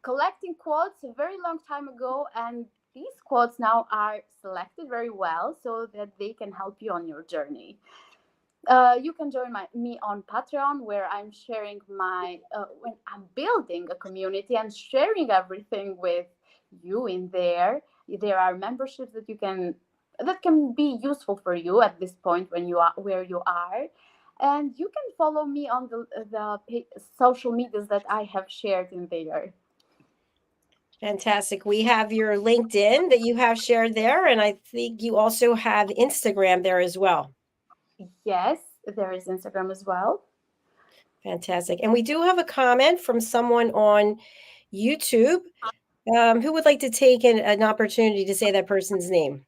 collecting quotes a very long time ago, and these quotes now are selected very well so that they can help you on your journey. You can join me on Patreon, where I'm sharing my when I'm building a community and sharing everything with you in there. There are memberships that can be useful for you at this point when you are where you are, and you can follow me on the social medias that I have shared in there. Fantastic. We have your LinkedIn that you have shared there, and I think you also have Instagram there as well. Yes, there is Instagram as well. Fantastic. And we do have a comment from someone on YouTube. Who would like to take an opportunity to say that person's name?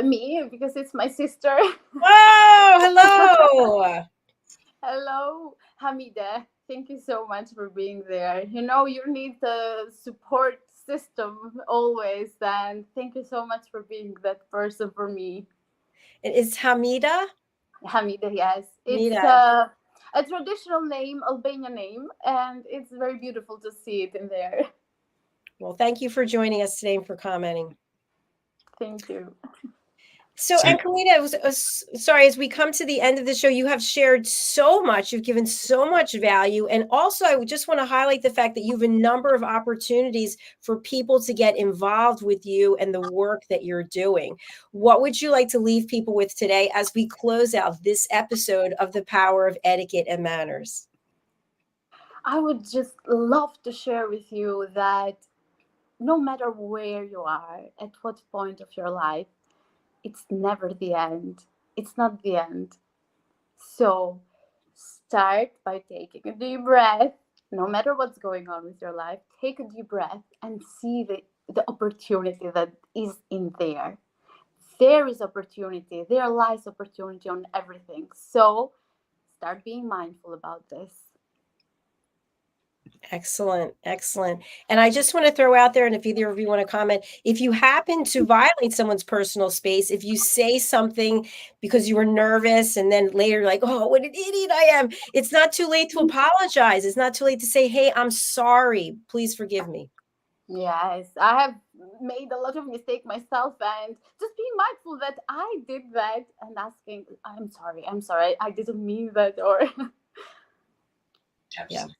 Me, because it's my sister. Oh, hello. Hello, Hamida. Thank you so much for being there. You know, you need the support system always. And thank you so much for being that person for me. It's Hamida? Hamida, yes. It's Hamida. a traditional name, Albanian name, and it's very beautiful to see it in there. Well, thank you for joining us today and for commenting. Thank you. So, Enkeleda, sorry, as we come to the end of the show, you have shared so much. You've given so much value. And also, I would just want to highlight the fact that you have a number of opportunities for people to get involved with you and the work that you're doing. What would you like to leave people with today as we close out this episode of The Power of Etiquette and Manners? I would just love to share with you that no matter where you are, at what point of your life, it's never the end. It's not the end. So start by taking a deep breath. No matter what's going on with your life, take a deep breath and see the opportunity that is in there. There is opportunity. There lies opportunity on everything. So start being mindful about this. Excellent, excellent. And I just want to throw out there, and if either of you want to comment, if you happen to violate someone's personal space, if you say something because you were nervous and then later like, oh, what an idiot I am, it's not too late to apologize. It's not too late to say, hey, I'm sorry. Please forgive me. Yes, I have made a lot of mistakes myself, and just being mindful that I did that and asking, I'm sorry, I didn't mean that, or Absolutely.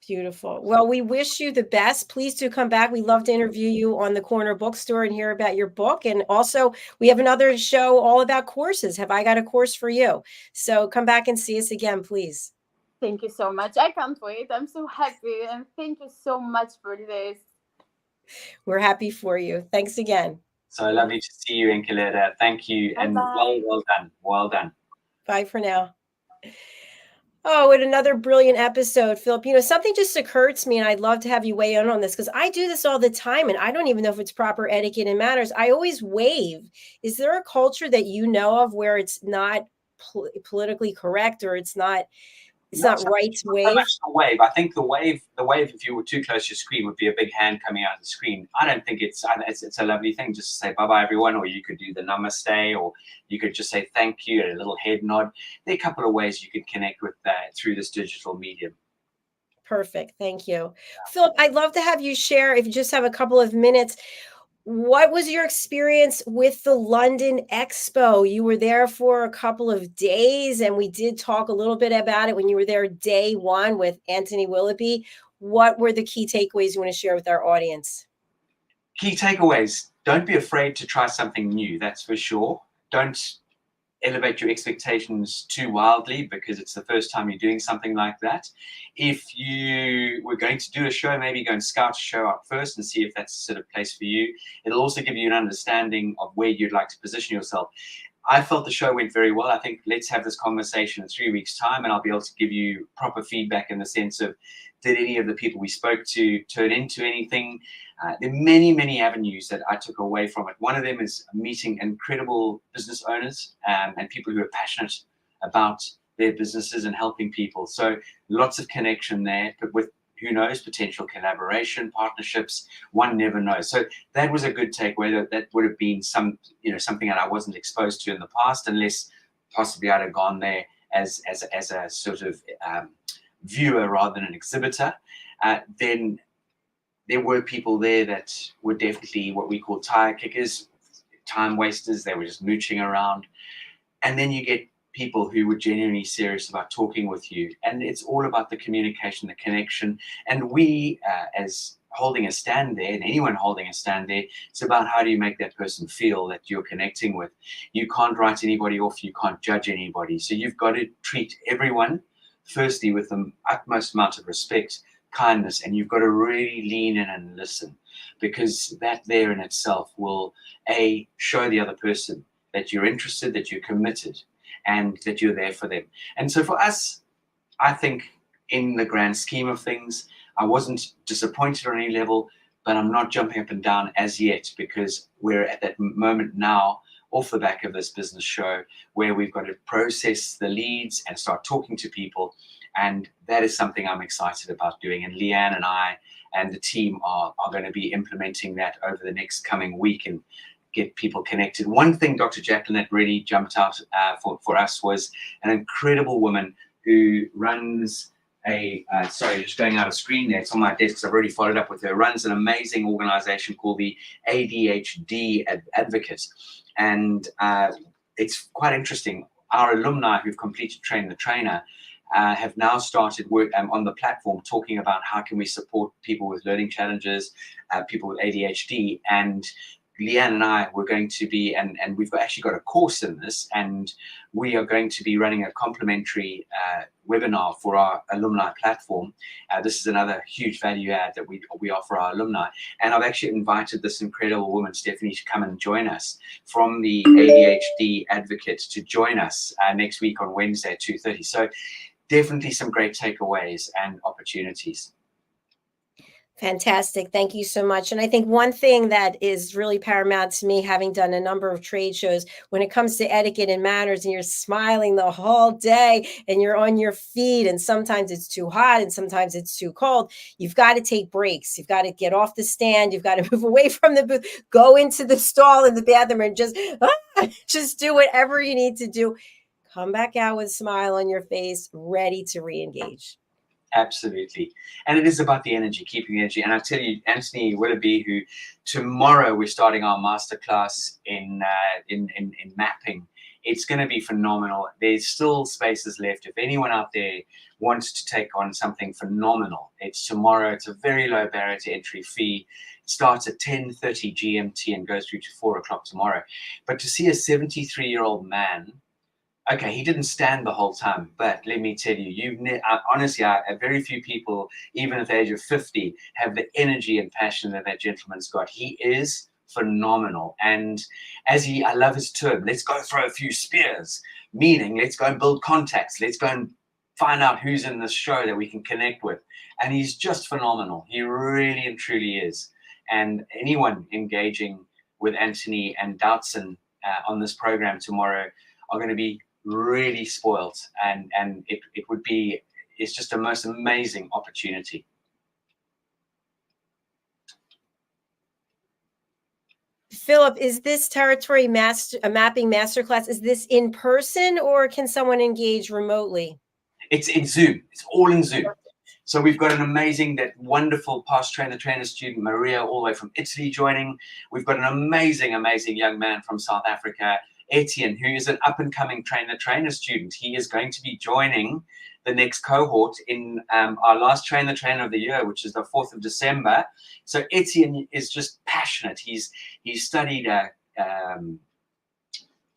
Beautiful. Well, we wish you the best. Please do come back. We'd love to interview you on the Corner Bookstore and hear about your book. And also, we have another show all about courses. Have I got a course for you? So come back and see us again, please. Thank you so much. I can't wait. I'm so happy. And thank you so much for this. We're happy for you. Thanks again. So lovely to see you, Enkeleda. Thank you. Bye-bye. And well done. Well done. Bye for now. Oh, and another brilliant episode, Philip. You know, something just occurred to me, and I'd love to have you weigh in on this because I do this all the time, and I don't even know if it's proper etiquette and manners. I always wave. Is there a culture that you know of where it's not politically correct or it's not right to wave? So much the wave. I think the wave, if you were too close to your screen, would be a big hand coming out of the screen. I don't think it's a lovely thing just to say bye-bye, everyone, or you could do the namaste, or you could just say thank you and a little head nod. There are a couple of ways you could connect with that through this digital medium. Perfect. Thank you. Philip, I'd love to have you share, if you just have a couple of minutes, what was your experience with the London Expo? You were there for a couple of days, and we did talk a little bit about it when you were there day one with Anthony Willoughby. What were the key takeaways you want to share with our audience? Key takeaways. Don't be afraid to try something new, that's for sure. Don't elevate your expectations too wildly because it's the first time you're doing something like that. If you were going to do a show, maybe go and scout a show out first and see if that's the sort of place for you. It'll also give you an understanding of where you'd like to position yourself. I felt the show went very well. I think let's have this conversation in 3 weeks' time and I'll be able to give you proper feedback in the sense of, did any of the people we spoke to turn into anything? There are many, many avenues that I took away from it. One of them is meeting incredible business owners and people who are passionate about their businesses and helping people. So lots of connection there, but with, who knows, potential collaboration, partnerships, one never knows. So that was a good takeaway. That would have been something that I wasn't exposed to in the past, unless possibly I'd have gone there as a sort of viewer rather than an exhibitor. Then there were people there that were definitely what we call tire kickers, time wasters. They were just mooching around. And then you get people who were genuinely serious about talking with you. And it's all about the communication, the connection. And we, as holding a stand there, and anyone holding a stand there, it's about how do you make that person feel that you're connecting with. You can't write anybody off. You can't judge anybody. So you've got to treat everyone, firstly, with the utmost amount of respect, kindness, and you've got to really lean in and listen, because that there in itself will show the other person that you're interested, that you're committed, and that you're there for them. And so for us, I think in the grand scheme of things, I wasn't disappointed on any level, but I'm not jumping up and down as yet, because we're at that moment now off the back of this business show where we've got to process the leads and start talking to people. And that is something I'm excited about doing. And Leanne and I and the team are going to be implementing that over the next coming week and get people connected. One thing, Dr. Jacalyn, that really jumped out for us was an incredible woman who runs sorry, just going out of screen there. It's on my desk. So I've already followed up with her. Runs an amazing organization called the ADHD Advocate. And it's quite interesting. Our alumni who've completed Train the Trainer have now started work on the platform talking about how can we support people with learning challenges, people with ADHD. And Leanne and I were going to be, and we've actually got a course in this, and we are going to be running a complimentary webinar for our alumni platform. This is another huge value add that we offer our alumni. And I've actually invited this incredible woman, Stephanie, to come and join us from the ADHD Advocate to join us next week on Wednesday at 2:30. So definitely some great takeaways and opportunities. Fantastic. Thank you so much. And I think one thing that is really paramount to me, having done a number of trade shows, when it comes to etiquette and manners, and you're smiling the whole day and you're on your feet, and sometimes it's too hot and sometimes it's too cold, you've got to take breaks. You've got to get off the stand. You've got to move away from the booth, go into the stall in the bathroom and just do whatever you need to do. Come back out with a smile on your face, ready to re-engage. Absolutely. And it is about the energy, keeping the energy. And I tell you, Anthony Willoughby, who tomorrow we're starting our masterclass in mapping. It's going to be phenomenal. There's still spaces left. If anyone out there wants to take on something phenomenal, it's tomorrow. It's a very low barrier to entry fee. It starts at 10:30 GMT and goes through to 4 o'clock tomorrow. But to see a 73-year-old man, okay, he didn't stand the whole time, but let me tell you, honestly, very few people, even at the age of 50, have the energy and passion that that gentleman's got. He is phenomenal. And I love his term, let's go throw a few spears, meaning let's go and build contacts. Let's go and find out who's in this show that we can connect with. And he's just phenomenal. He really and truly is. And anyone engaging with Anthony and Doutzen on this program tomorrow are going to be really spoiled, and it's just a most amazing opportunity. Philip, is this territory mapping masterclass, is this in person or can someone engage remotely? It's in Zoom. It's all in Zoom. So we've got an amazing, that wonderful past trainer student, Maria, all the way from Italy joining. We've got an amazing young man from South Africa, Etienne, who is an up-and-coming trainer student. He is going to be joining the next cohort in our last trainer of the year, which is the 4th of December. So Etienne is just passionate. He's studied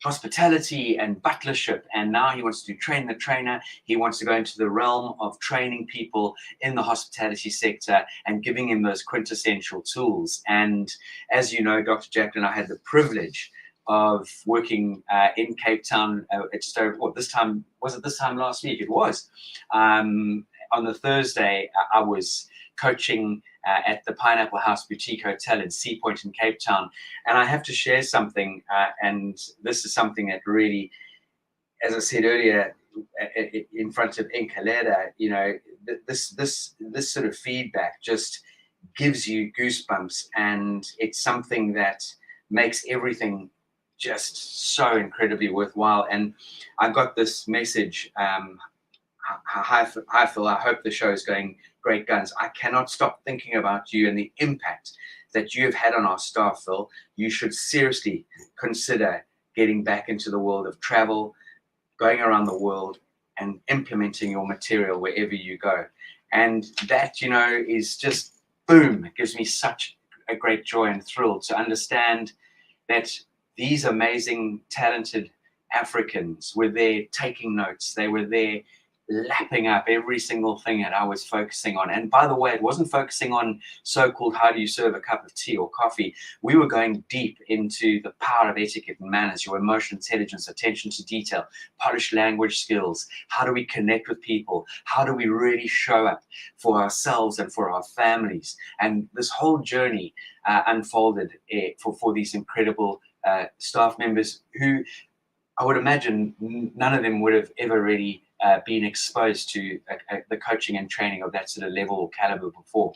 hospitality and butlership, and now he wants to do train the trainer. He wants to go into the realm of training people in the hospitality sector and giving him those quintessential tools. And as you know, Dr. Jacalyn, I had the privilege of working in Cape Town. This time last week? It was. On the Thursday, I was coaching at the Pineapple House Boutique Hotel in Sea Point in Cape Town. And I have to share something, and this is something that really, as I said earlier, in front of Enkeleda, you know, this sort of feedback just gives you goosebumps, and it's something that makes everything just so incredibly worthwhile. And I got this message, hi Phil, I hope the show is going great guns. I cannot stop thinking about you and the impact that you have had on our staff, Phil. You should seriously consider getting back into the world of travel, going around the world and implementing your material wherever you go. And that, you know, is just, boom, it gives me such a great joy and thrill to understand that these amazing, talented Africans were there taking notes. They were there lapping up every single thing that I was focusing on. And by the way, it wasn't focusing on so-called how do you serve a cup of tea or coffee. We were going deep into the power of etiquette and manners, your emotional intelligence, attention to detail, polished language skills. How do we connect with people? How do we really show up for ourselves and for our families? And this whole journey unfolded for these incredible staff members who I would imagine none of them would have ever really been exposed to the coaching and training of that sort of level or caliber before.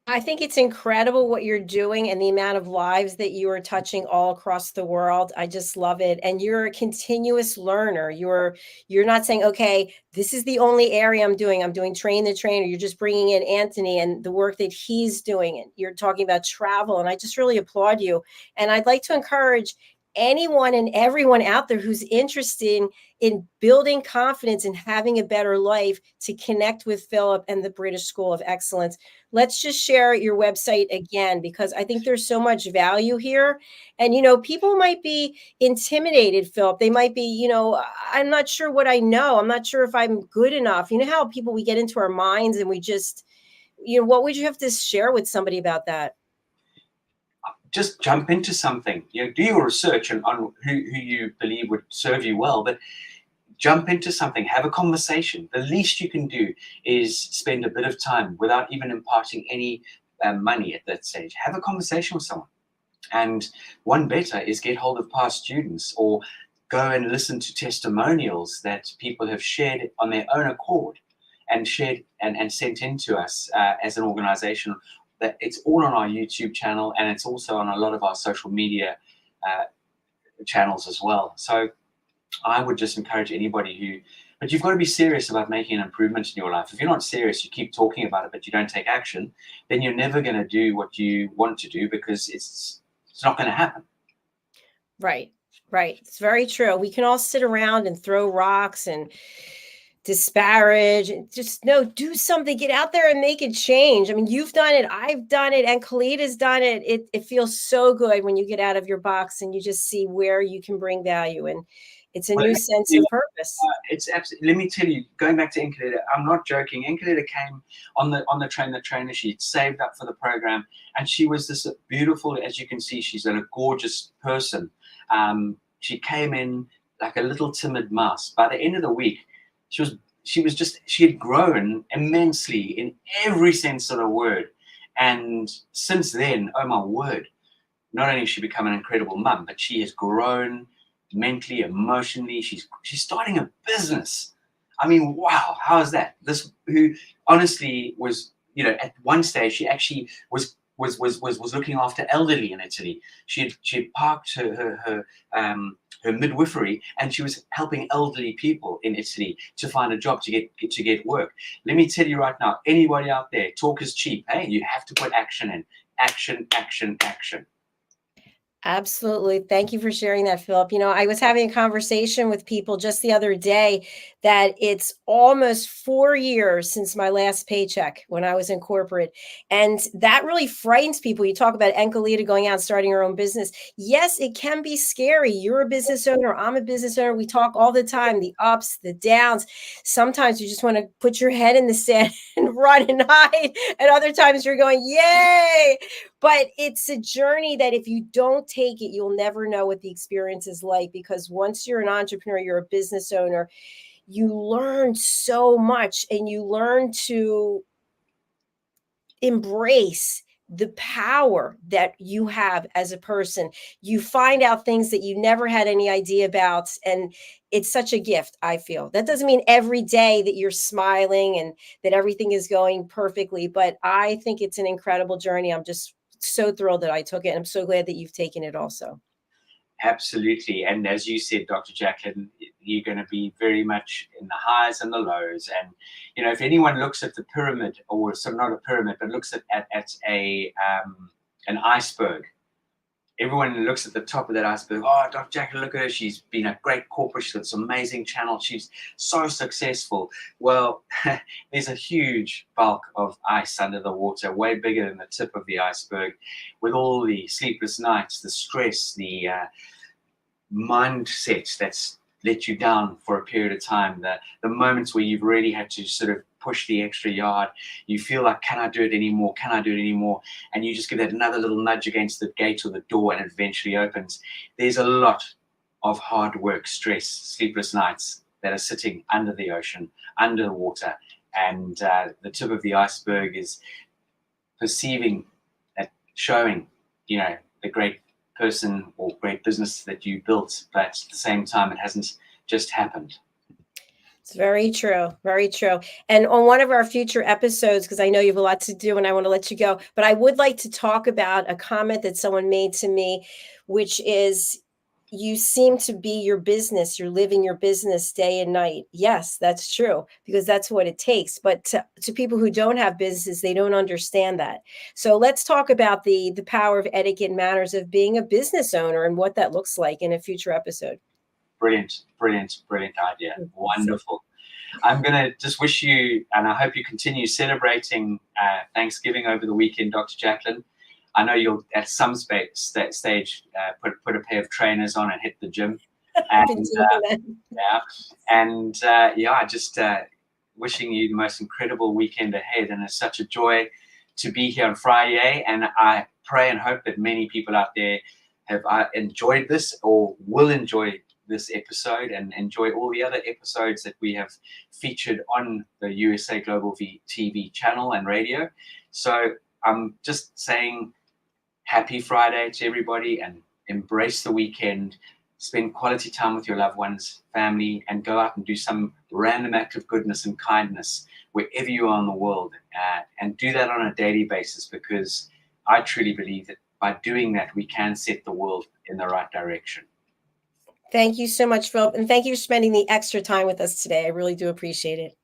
I think it's incredible what you're doing and the amount of lives that you are touching all across the world. I just love it. And you're a continuous learner. You're not saying, okay, this is the only area I'm doing train the trainer. You're just bringing in Anthony and the work that he's doing. And you're talking about travel. And I just really applaud you. And I'd like to encourage anyone and everyone out there who's interested in building confidence and having a better life to connect with Philip and the British School of Excellence. Let's just share your website again, because I think there's so much value here. And, people might be intimidated, Philip. They might be, I'm not sure what I know. I'm not sure if I'm good enough. You know how we get into our minds and we just, what would you have to share with somebody about that? Just jump into something. Do your research on who you believe would serve you well, but jump into something. Have a conversation. The least you can do is spend a bit of time without even imparting any money at that stage. Have a conversation with someone. And one better is get hold of past students, or go and listen to testimonials that people have shared on their own accord and shared and sent in to us as an organization. That it's all on our YouTube channel, and it's also on a lot of our social media channels as well. So I would just encourage anybody but you've got to be serious about making an improvement in your life. If you're not serious, you keep talking about it, but you don't take action, then you're never going to do what you want to do, because it's not going to happen. Right. It's very true. We can all sit around and throw rocks and disparage, and just do something, get out there and make a change. I mean, you've done it, I've done it, Enkeleda's done it. It feels so good when you get out of your box and you just see where you can bring value, and it's a new sense of purpose. It's absolutely. Let me tell you, going back to Enkeleda, I'm not joking. Enkeleda came on the trainer. She saved up for the program, and she was this beautiful, as you can see, she's a gorgeous person. She came in like a little timid mouse. By the end of the week, she had grown immensely in every sense of the word. And since then, oh my word, not only has she become an incredible mum, but she has grown mentally, emotionally. She's starting a business. I mean, wow, how is that? This, who honestly was, at one stage, she actually was looking after elderly in Italy. She had parked her midwifery, and she was helping elderly people in Italy to find a job, to get work. Let me tell you right now, anybody out there, talk is cheap. Hey, you have to put action in. Action. Absolutely. Thank you for sharing that, Philip. I was having a conversation with people just the other day that it's almost 4 years since my last paycheck when I was in corporate. And that really frightens people. You talk about Enkeleda going out and starting her own business. Yes, it can be scary. You're a business owner. I'm a business owner. We talk all the time, the ups, the downs. Sometimes you just want to put your head in the sand and run and hide. And other times you're going, yay. But it's a journey that if you don't take it, you'll never know what the experience is like, because once you're an entrepreneur, you're a business owner, you learn so much, and you learn to embrace the power that you have as a person. You find out things that you never had any idea about, and it's such a gift, I feel. That doesn't mean every day that you're smiling and that everything is going perfectly, but I think it's an incredible journey. I'm just so thrilled that I took it. I'm so glad that you've taken it also. Absolutely. And as you said, Dr. Jacalyn, you're going to be very much in the highs and the lows. And, if anyone looks at the pyramid, or so not a pyramid, but looks at an iceberg, everyone looks at the top of that iceberg. Oh, Dr. Jacalyn, look at her. She's been a great corporate. She's got this amazing channel. She's so successful. Well, there's a huge bulk of ice under the water, way bigger than the tip of the iceberg, with all the sleepless nights, the stress, the mindset that's let you down for a period of time, the moments where you've really had to sort of push the extra yard. You feel like, can I do it anymore? And you just give that another little nudge against the gate or the door, and it eventually opens. There's a lot of hard work, stress, sleepless nights that are sitting under the ocean, under the water. And the tip of the iceberg is perceiving, showing, the great person or great business that you built, but at the same time, it hasn't just happened. It's very true. Very true. And on one of our future episodes, because I know you have a lot to do and I want to let you go, but I would like to talk about a comment that someone made to me, which is, you seem to be your business. You're living your business day and night. Yes, that's true, because that's what it takes. But to people who don't have businesses, they don't understand that. So let's talk about the power of etiquette and manners of being a business owner and what that looks like in a future episode. Brilliant idea. Wonderful. I'm going to just wish you, and I hope you continue celebrating Thanksgiving over the weekend, Dr. Jacalyn. I know you'll at some stage put a pair of trainers on and hit the gym. And just wishing you the most incredible weekend ahead. And it's such a joy to be here on Friday. And I pray and hope that many people out there have enjoyed this or will enjoy this episode and enjoy all the other episodes that we have featured on the USA Global TV channel and radio. So I'm just saying happy Friday to everybody, and embrace the weekend. Spend quality time with your loved ones, family, and go out and do some random act of goodness and kindness wherever you are in the world. And do that on a daily basis, because I truly believe that by doing that, we can set the world in the right direction. Thank you so much, Philip. And thank you for spending the extra time with us today. I really do appreciate it.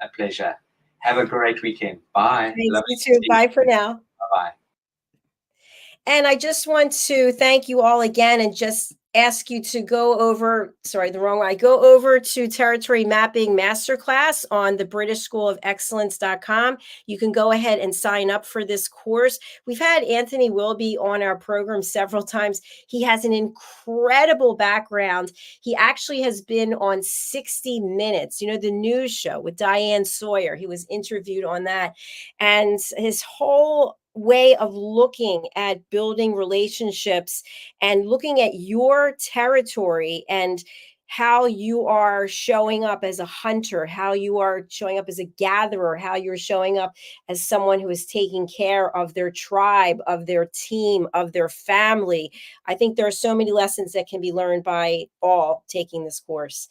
A pleasure. Have a great weekend. Bye. Thanks, you too. Bye for now. Bye-bye. And I just want to thank you all again and just ask you to go over, go over to Territory Mapping Masterclass on the BritishSchoolOfExcellence.com. You can go ahead and sign up for this course. We've had Anthony Wilby on our program several times. He has an incredible background. He actually has been on 60 Minutes, the news show with Diane Sawyer. He was interviewed on that. And his whole way of looking at building relationships and looking at your territory and how you are showing up as a hunter, how you are showing up as a gatherer, how you're showing up as someone who is taking care of their tribe, of their team, of their family. I think there are so many lessons that can be learned by all taking this course.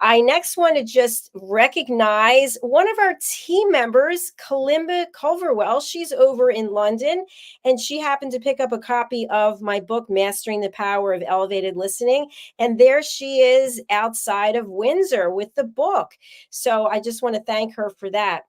I next want to just recognize one of our team members, Kalimba Culverwell. She's over in London, and she happened to pick up a copy of my book, Mastering the Power of Elevated Listening. And there she is outside of Windsor with the book. So I just want to thank her for that.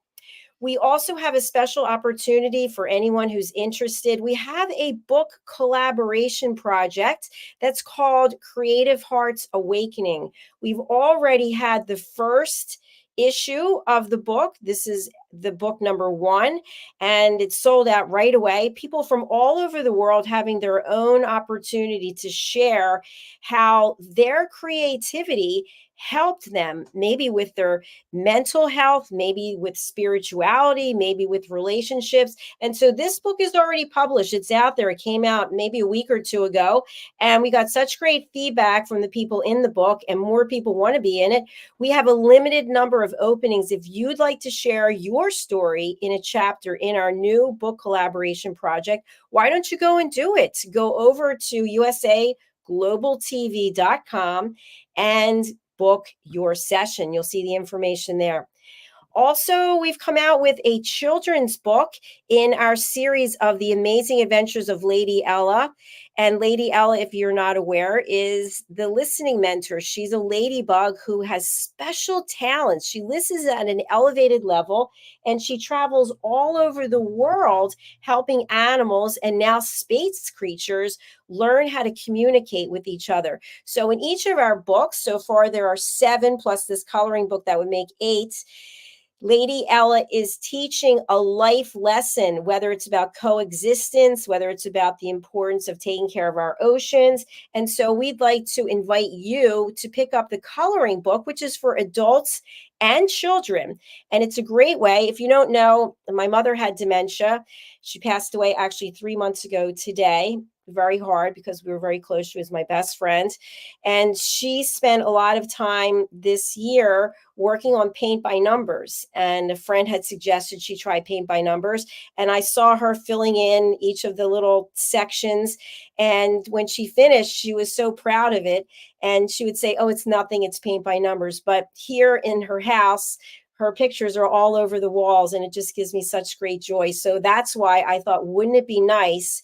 We also have a special opportunity for anyone who's interested. We have a book collaboration project that's called Creative Hearts Awakening. We've already had the first issue of the book. This is the book number 1, and it's sold out right away. People from all over the world having their own opportunity to share how their creativity helped them, maybe with their mental health, maybe with spirituality, maybe with relationships. And so this book is already published. It's out there. It came out maybe a week or two ago, and we got such great feedback from the people in the book, and more people want to be in it. We have a limited number of openings. If you'd like to share your story in a chapter in our new book collaboration project, why don't you go and do it? Go over to usaglobaltv.com and book your session. You'll see the information there. Also, we've come out with a children's book in our series of The Amazing Adventures of Lady Ella. And Lady Ella, if you're not aware, is the listening mentor. She's a ladybug who has special talents. She listens at an elevated level, and she travels all over the world helping animals and now space creatures learn how to communicate with each other. So in each of our books, so far there are 7 plus this coloring book that would make 8. Lady Ella is teaching a life lesson, whether it's about coexistence, whether it's about the importance of taking care of our oceans. And so we'd like to invite you to pick up the coloring book, which is for adults and children. And it's a great way. If you don't know, my mother had dementia. She passed away actually 3 months ago today. Very hard because we were very close. She was my best friend. And she spent a lot of time this year working on paint by numbers. And a friend had suggested she try paint by numbers. And I saw her filling in each of the little sections. And when she finished, she was so proud of it. And she would say, "Oh, it's nothing. It's paint by numbers." But here in her house, her pictures are all over the walls, and it just gives me such great joy. So that's why I thought, wouldn't it be nice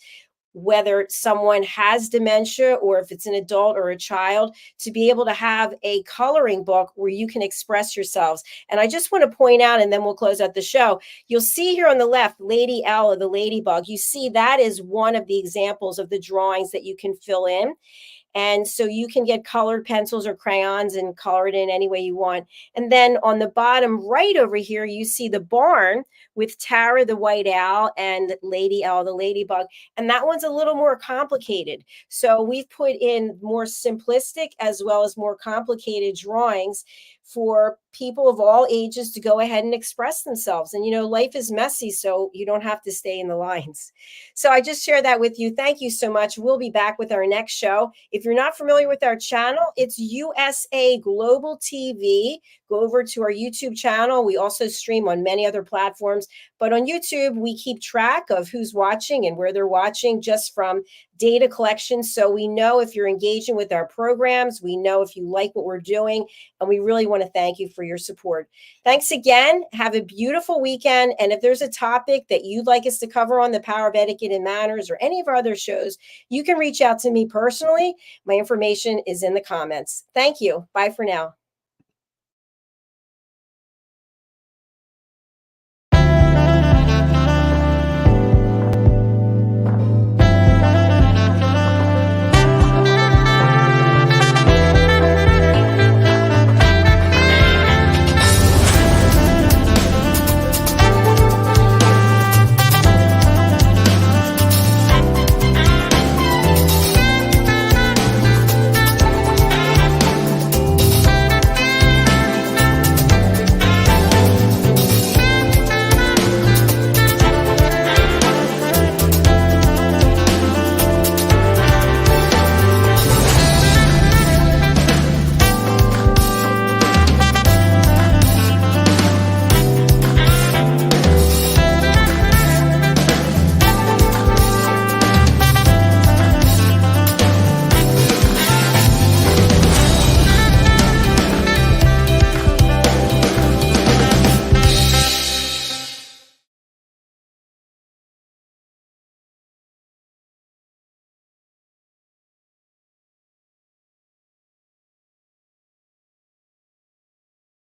whether someone has dementia or if it's an adult or a child, to be able to have a coloring book where you can express yourselves. And I just want to point out, and then we'll close out the show, you'll see here on the left, Lady L, or the ladybug. You see that is one of the examples of the drawings that you can fill in. And so you can get colored pencils or crayons and color it in any way you want. And then on the bottom right over here, you see the barn with Tara, the white owl, and Lady L, the ladybug. And that one's a little more complicated. So we've put in more simplistic as well as more complicated drawings for people of all ages to go ahead and express themselves. And, you know, life is messy, so you don't have to stay in the lines. So I just share that with you. Thank you so much. We'll be back with our next show. If you're not familiar with our channel, it's USA Global TV. Go over to our YouTube channel. We also stream on many other platforms, but on YouTube, we keep track of who's watching and where they're watching just from data collection. So we know if you're engaging with our programs, we know if you like what we're doing, and we really want to thank you for your support. Thanks again. Have a beautiful weekend. And if there's a topic that you'd like us to cover on the Power of Etiquette and Manners or any of our other shows, you can reach out to me personally. My information is in the comments. Thank you. Bye for now.